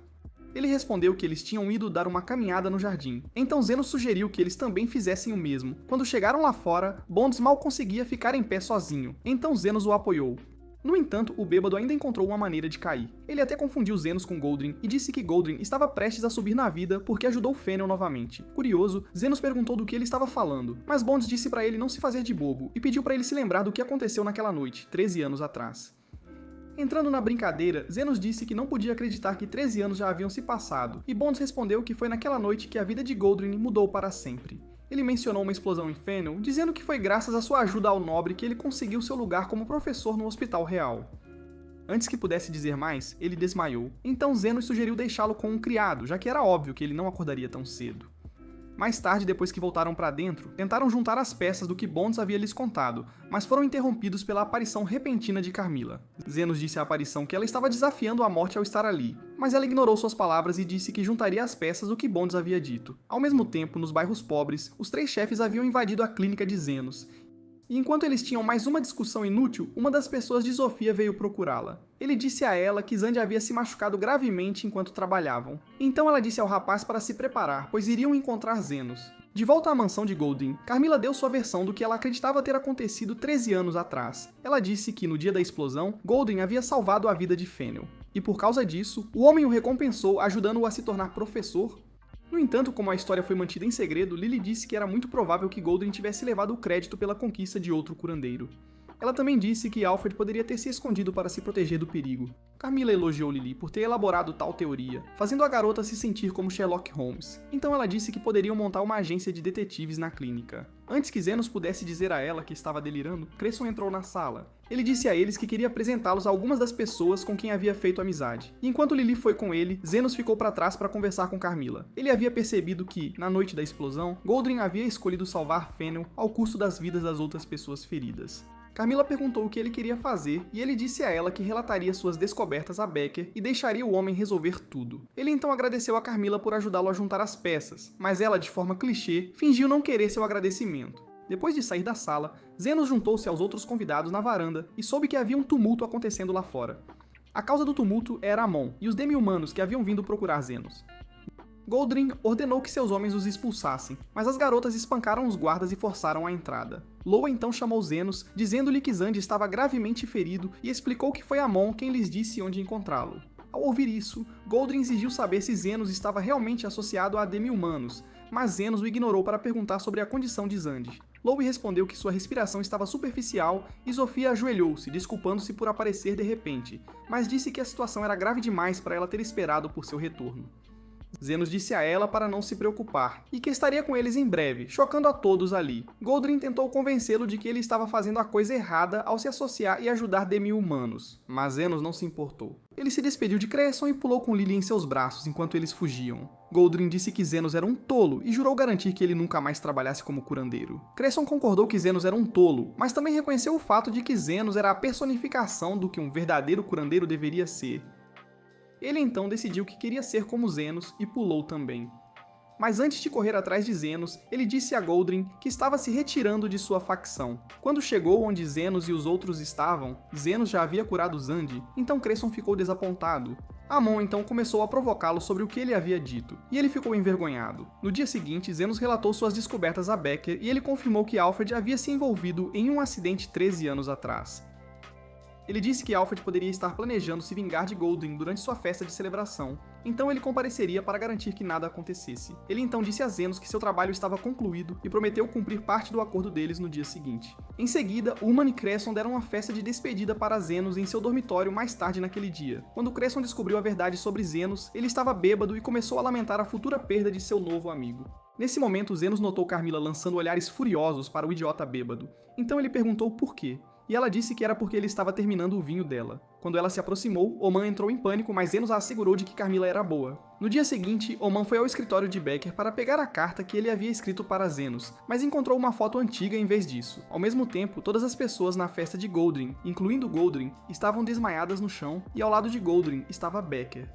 Ele respondeu que eles tinham ido dar uma caminhada no jardim. Então Zenos sugeriu que eles também fizessem o mesmo. Quando chegaram lá fora, Bonds mal conseguia ficar em pé sozinho. Então Zenos o apoiou. No entanto, o bêbado ainda encontrou uma maneira de cair. Ele até confundiu Zenos com Goldring e disse que Goldring estava prestes a subir na vida porque ajudou Fennel novamente. Curioso, Zenos perguntou do que ele estava falando, mas Bonds disse para ele não se fazer de bobo e pediu para ele se lembrar do que aconteceu naquela noite, 13 anos atrás. Entrando na brincadeira, Zenos disse que não podia acreditar que 13 anos já haviam se passado, e Bonds respondeu que foi naquela noite que a vida de Goldring mudou para sempre. Ele mencionou uma explosão em Fennel, dizendo que foi graças à sua ajuda ao nobre que ele conseguiu seu lugar como professor no Hospital Real. Antes que pudesse dizer mais, ele desmaiou. Então Zenos sugeriu deixá-lo com um criado, já que era óbvio que ele não acordaria tão cedo. Mais tarde, depois que voltaram para dentro, tentaram juntar as peças do que Bonds havia lhes contado, mas foram interrompidos pela aparição repentina de Carmilla. Zenos disse à aparição que ela estava desafiando a morte ao estar ali, mas ela ignorou suas palavras e disse que juntaria as peças do que Bonds havia dito. Ao mesmo tempo, nos bairros pobres, os 3 chefes haviam invadido a clínica de Zenos, e enquanto eles tinham mais uma discussão inútil, uma das pessoas de Zofia veio procurá-la. Ele disse a ela que Xande havia se machucado gravemente enquanto trabalhavam. Então ela disse ao rapaz para se preparar, pois iriam encontrar Zenos. De volta à mansão de Goldring, Carmilla deu sua versão do que ela acreditava ter acontecido 13 anos atrás. Ela disse que, no dia da explosão, Goldring havia salvado a vida de Fennel. E por causa disso, o homem o recompensou ajudando-o a se tornar professor. No entanto, como a história foi mantida em segredo, Lily disse que era muito provável que Goldring tivesse levado o crédito pela conquista de outro curandeiro. Ela também disse que Alfred poderia ter se escondido para se proteger do perigo. Carmilla elogiou Lily por ter elaborado tal teoria, fazendo a garota se sentir como Sherlock Holmes. Então ela disse que poderiam montar uma agência de detetives na clínica. Antes que Zenos pudesse dizer a ela que estava delirando, Cresson entrou na sala. Ele disse a eles que queria apresentá-los a algumas das pessoas com quem havia feito amizade. E enquanto Lily foi com ele, Zenos ficou para trás para conversar com Carmilla. Ele havia percebido que, na noite da explosão, Goldring havia escolhido salvar Fennel ao custo das vidas das outras pessoas feridas. Carmilla perguntou o que ele queria fazer e ele disse a ela que relataria suas descobertas a Becker e deixaria o homem resolver tudo. Ele então agradeceu a Carmilla por ajudá-lo a juntar as peças, mas ela, de forma clichê, fingiu não querer seu agradecimento. Depois de sair da sala, Zenos juntou-se aos outros convidados na varanda e soube que havia um tumulto acontecendo lá fora. A causa do tumulto era Amon e os demi-humanos que haviam vindo procurar Zenos. Goldring ordenou que seus homens os expulsassem, mas as garotas espancaram os guardas e forçaram a entrada. Loa então chamou Zenos, dizendo-lhe que Xande estava gravemente ferido e explicou que foi Amon quem lhes disse onde encontrá-lo. Ao ouvir isso, Goldring exigiu saber se Zenos estava realmente associado a demi-humanos, mas Zenos o ignorou para perguntar sobre a condição de Xande. Lowe respondeu que sua respiração estava superficial e Sofia ajoelhou-se, desculpando-se por aparecer de repente, mas disse que a situação era grave demais para ela ter esperado por seu retorno. Zenos disse a ela para não se preocupar, e que estaria com eles em breve, chocando a todos ali. Goldring tentou convencê-lo de que ele estava fazendo a coisa errada ao se associar e ajudar demi-humanos, mas Zenos não se importou. Ele se despediu de Cresson e pulou com Lily em seus braços enquanto eles fugiam. Goldring disse que Zenos era um tolo e jurou garantir que ele nunca mais trabalhasse como curandeiro. Cresson concordou que Zenos era um tolo, mas também reconheceu o fato de que Zenos era a personificação do que um verdadeiro curandeiro deveria ser. Ele então decidiu que queria ser como Zenos e pulou também. Mas antes de correr atrás de Zenos, ele disse a Goldring que estava se retirando de sua facção. Quando chegou onde Zenos e os outros estavam, Zenos já havia curado Xande, então Cresson ficou desapontado. Amon então começou a provocá-lo sobre o que ele havia dito, e ele ficou envergonhado. No dia seguinte, Zenos relatou suas descobertas a Becker e ele confirmou que Alfred havia se envolvido em um acidente 13 anos atrás. Ele disse que Alfred poderia estar planejando se vingar de Goldring durante sua festa de celebração, então ele compareceria para garantir que nada acontecesse. Ele então disse a Zenos que seu trabalho estava concluído e prometeu cumprir parte do acordo deles no dia seguinte. Em seguida, Ullman e Cresson deram uma festa de despedida para Zenos em seu dormitório mais tarde naquele dia. Quando Cresson descobriu a verdade sobre Zenos, ele estava bêbado e começou a lamentar a futura perda de seu novo amigo. Nesse momento, Zenos notou Carmilla lançando olhares furiosos para o idiota bêbado, então ele perguntou por quê. E ela disse que era porque ele estava terminando o vinho dela. Quando ela se aproximou, Oman entrou em pânico, mas Zenos a assegurou de que Carmilla era boa. No dia seguinte, Oman foi ao escritório de Becker para pegar a carta que ele havia escrito para Zenos, mas encontrou uma foto antiga em vez disso. Ao mesmo tempo, todas as pessoas na festa de Goldring, incluindo Goldring, estavam desmaiadas no chão, e ao lado de Goldring estava Becker.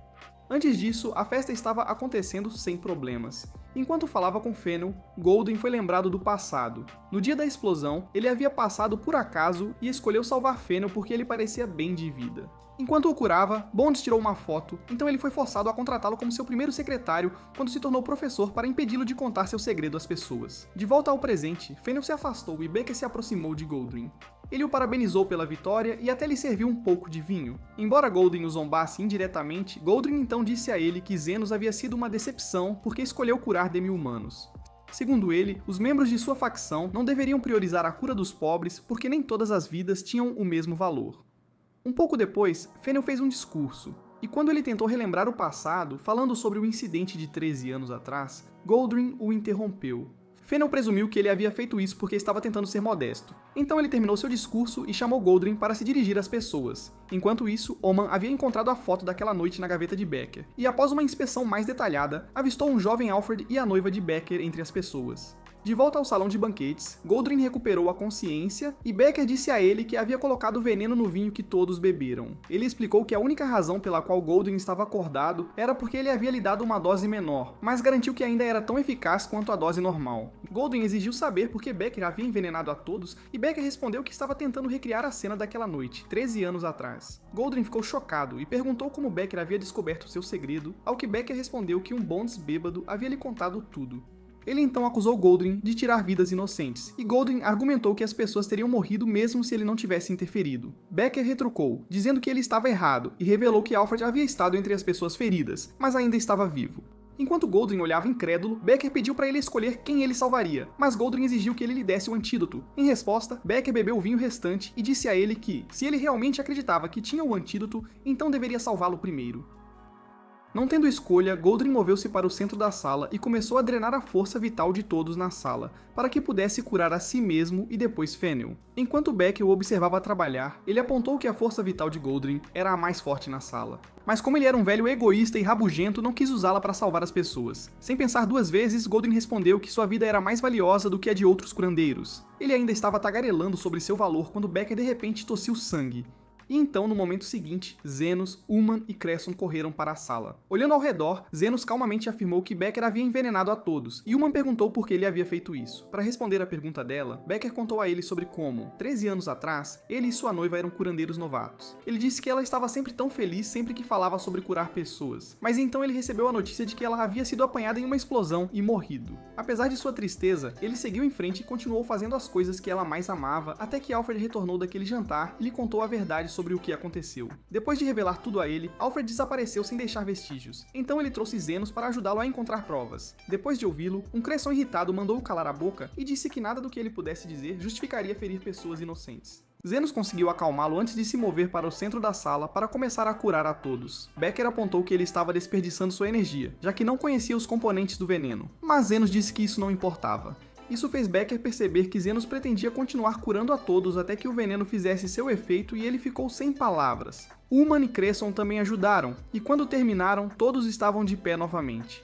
Antes disso, a festa estava acontecendo sem problemas. Enquanto falava com Fennel, Goldring foi lembrado do passado. No dia da explosão, ele havia passado por acaso e escolheu salvar Fennel porque ele parecia bem de vida. Enquanto o curava, Bonds tirou uma foto, então ele foi forçado a contratá-lo como seu primeiro secretário quando se tornou professor para impedi-lo de contar seu segredo às pessoas. De volta ao presente, Fennel se afastou e Becker se aproximou de Goldring. Ele o parabenizou pela vitória e até lhe serviu um pouco de vinho. Embora Goldring o zombasse indiretamente, Goldring então disse a ele que Zenos havia sido uma decepção porque escolheu curar demi-humanos. Segundo ele, os membros de sua facção não deveriam priorizar a cura dos pobres porque nem todas as vidas tinham o mesmo valor. Um pouco depois, Fennel fez um discurso, e quando ele tentou relembrar o passado, falando sobre o incidente de 13 anos atrás, Goldring o interrompeu. Fennel presumiu que ele havia feito isso porque estava tentando ser modesto. Então ele terminou seu discurso e chamou Goldring para se dirigir às pessoas. Enquanto isso, Oman havia encontrado a foto daquela noite na gaveta de Becker, e após uma inspeção mais detalhada, avistou um jovem Alfred e a noiva de Becker entre as pessoas. De volta ao salão de banquetes, Goldring recuperou a consciência e Becker disse a ele que havia colocado veneno no vinho que todos beberam. Ele explicou que a única razão pela qual Goldring estava acordado era porque ele havia lhe dado uma dose menor, mas garantiu que ainda era tão eficaz quanto a dose normal. Goldring exigiu saber por que Becker havia envenenado a todos e Becker respondeu que estava tentando recriar a cena daquela noite, 13 anos atrás. Goldring ficou chocado e perguntou como Becker havia descoberto seu segredo, ao que Becker respondeu que um Bonds bêbado havia lhe contado tudo. Ele então acusou Goldring de tirar vidas inocentes, e Goldring argumentou que as pessoas teriam morrido mesmo se ele não tivesse interferido. Becker retrucou, dizendo que ele estava errado, e revelou que Alfred havia estado entre as pessoas feridas, mas ainda estava vivo. Enquanto Goldring olhava incrédulo, Becker pediu para ele escolher quem ele salvaria, mas Goldring exigiu que ele lhe desse o antídoto. Em resposta, Becker bebeu o vinho restante e disse a ele que, se ele realmente acreditava que tinha o antídoto, então deveria salvá-lo primeiro. Não tendo escolha, Goldring moveu-se para o centro da sala e começou a drenar a força vital de todos na sala, para que pudesse curar a si mesmo e depois Fennel. Enquanto Becker o observava trabalhar, ele apontou que a força vital de Goldring era a mais forte na sala. Mas como ele era um velho egoísta e rabugento, não quis usá-la para salvar as pessoas. Sem pensar duas vezes, Goldring respondeu que sua vida era mais valiosa do que a de outros curandeiros. Ele ainda estava tagarelando sobre seu valor quando Becker de repente tossiu sangue. E então, no momento seguinte, Zenos, Ullman e Cresson correram para a sala. Olhando ao redor, Zenos calmamente afirmou que Becker havia envenenado a todos, e Ullman perguntou por que ele havia feito isso. Para responder à pergunta dela, Becker contou a ele sobre como, 13 anos atrás, ele e sua noiva eram curandeiros novatos. Ele disse que ela estava sempre tão feliz sempre que falava sobre curar pessoas, mas então ele recebeu a notícia de que ela havia sido apanhada em uma explosão e morrido. Apesar de sua tristeza, ele seguiu em frente e continuou fazendo as coisas que ela mais amava, até que Alfred retornou daquele jantar e lhe contou a verdade sobre o que aconteceu. Depois de revelar tudo a ele, Alfred desapareceu sem deixar vestígios. Então ele trouxe Zenos para ajudá-lo a encontrar provas. Depois de ouvi-lo, um Cresson irritado mandou-o calar a boca e disse que nada do que ele pudesse dizer justificaria ferir pessoas inocentes. Zenos conseguiu acalmá-lo antes de se mover para o centro da sala para começar a curar a todos. Becker apontou que ele estava desperdiçando sua energia, já que não conhecia os componentes do veneno. Mas Zenos disse que isso não importava. Isso fez Becker perceber que Zenos pretendia continuar curando a todos até que o veneno fizesse seu efeito e ele ficou sem palavras. Ullman e Cresson também ajudaram, e quando terminaram, todos estavam de pé novamente.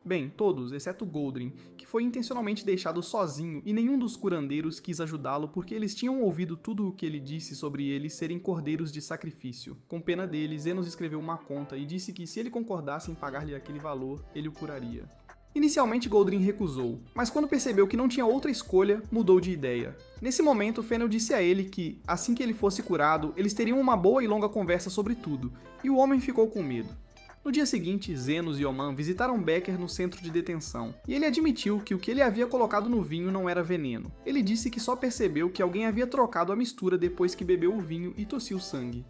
Bem, todos, exceto Goldring, que foi intencionalmente deixado sozinho e nenhum dos curandeiros quis ajudá-lo porque eles tinham ouvido tudo o que ele disse sobre eles serem cordeiros de sacrifício. Com pena dele, Zenos escreveu uma conta e disse que se ele concordasse em pagar-lhe aquele valor, ele o curaria. Inicialmente Goldring recusou, mas quando percebeu que não tinha outra escolha, mudou de ideia. Nesse momento, Fennel disse a ele que, assim que ele fosse curado, eles teriam uma boa e longa conversa sobre tudo, e o homem ficou com medo. No dia seguinte, Zenos e Oman visitaram Becker no centro de detenção, e ele admitiu que o que ele havia colocado no vinho não era veneno. Ele disse que só percebeu que alguém havia trocado a mistura depois que bebeu o vinho e tossiu sangue.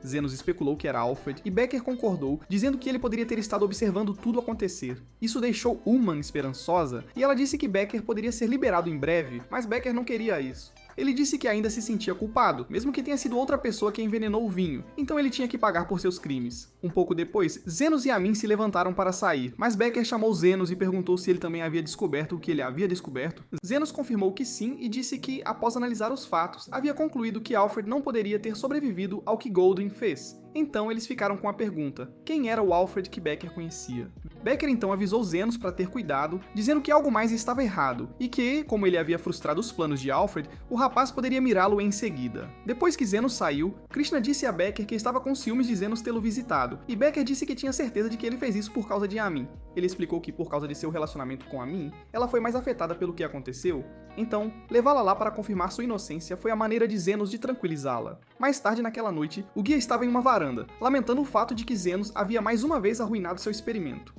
Zenos especulou que era Alfred, e Becker concordou, dizendo que ele poderia ter estado observando tudo acontecer. Isso deixou Ullman esperançosa, e ela disse que Becker poderia ser liberado em breve, mas Becker não queria isso. Ele disse que ainda se sentia culpado, mesmo que tenha sido outra pessoa que envenenou o vinho, então ele tinha que pagar por seus crimes. Um pouco depois, Zenos e Amin se levantaram para sair, mas Becker chamou Zenos e perguntou se ele também havia descoberto o que ele havia descoberto. Zenos confirmou que sim e disse que, após analisar os fatos, havia concluído que Alfred não poderia ter sobrevivido ao que Goldring fez. Então eles ficaram com a pergunta: quem era o Alfred que Becker conhecia? Becker então avisou Zenos para ter cuidado, dizendo que algo mais estava errado, e que, como ele havia frustrado os planos de Alfred, o rapaz poderia mirá-lo em seguida. Depois que Zenos saiu, Krishna disse a Becker que estava com ciúmes de Zenos tê-lo visitado, e Becker disse que tinha certeza de que ele fez isso por causa de Amin. Ele explicou que por causa de seu relacionamento com Amin, ela foi mais afetada pelo que aconteceu, então, levá-la lá para confirmar sua inocência foi a maneira de Zenos de tranquilizá-la. Mais tarde naquela noite, o guia estava em uma varanda, lamentando o fato de que Zenos havia mais uma vez arruinado seu experimento.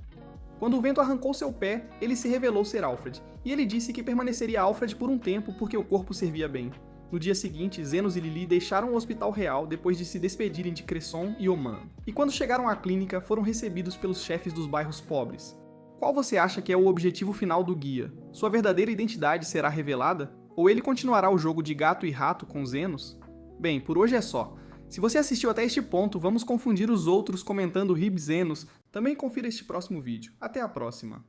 Quando o vento arrancou seu pé, ele se revelou ser Alfred, e ele disse que permaneceria Alfred por um tempo porque o corpo servia bem. No dia seguinte, Zenos e Lili deixaram o Hospital Real depois de se despedirem de Cresson e Oman. E quando chegaram à clínica, foram recebidos pelos chefes dos bairros pobres. Qual você acha que é o objetivo final do guia? Sua verdadeira identidade será revelada? Ou ele continuará o jogo de gato e rato com Zenos? Bem, por hoje é só. Se você assistiu até este ponto, vamos confundir os outros comentando Rib Zenos. Também confira este próximo vídeo. Até a próxima!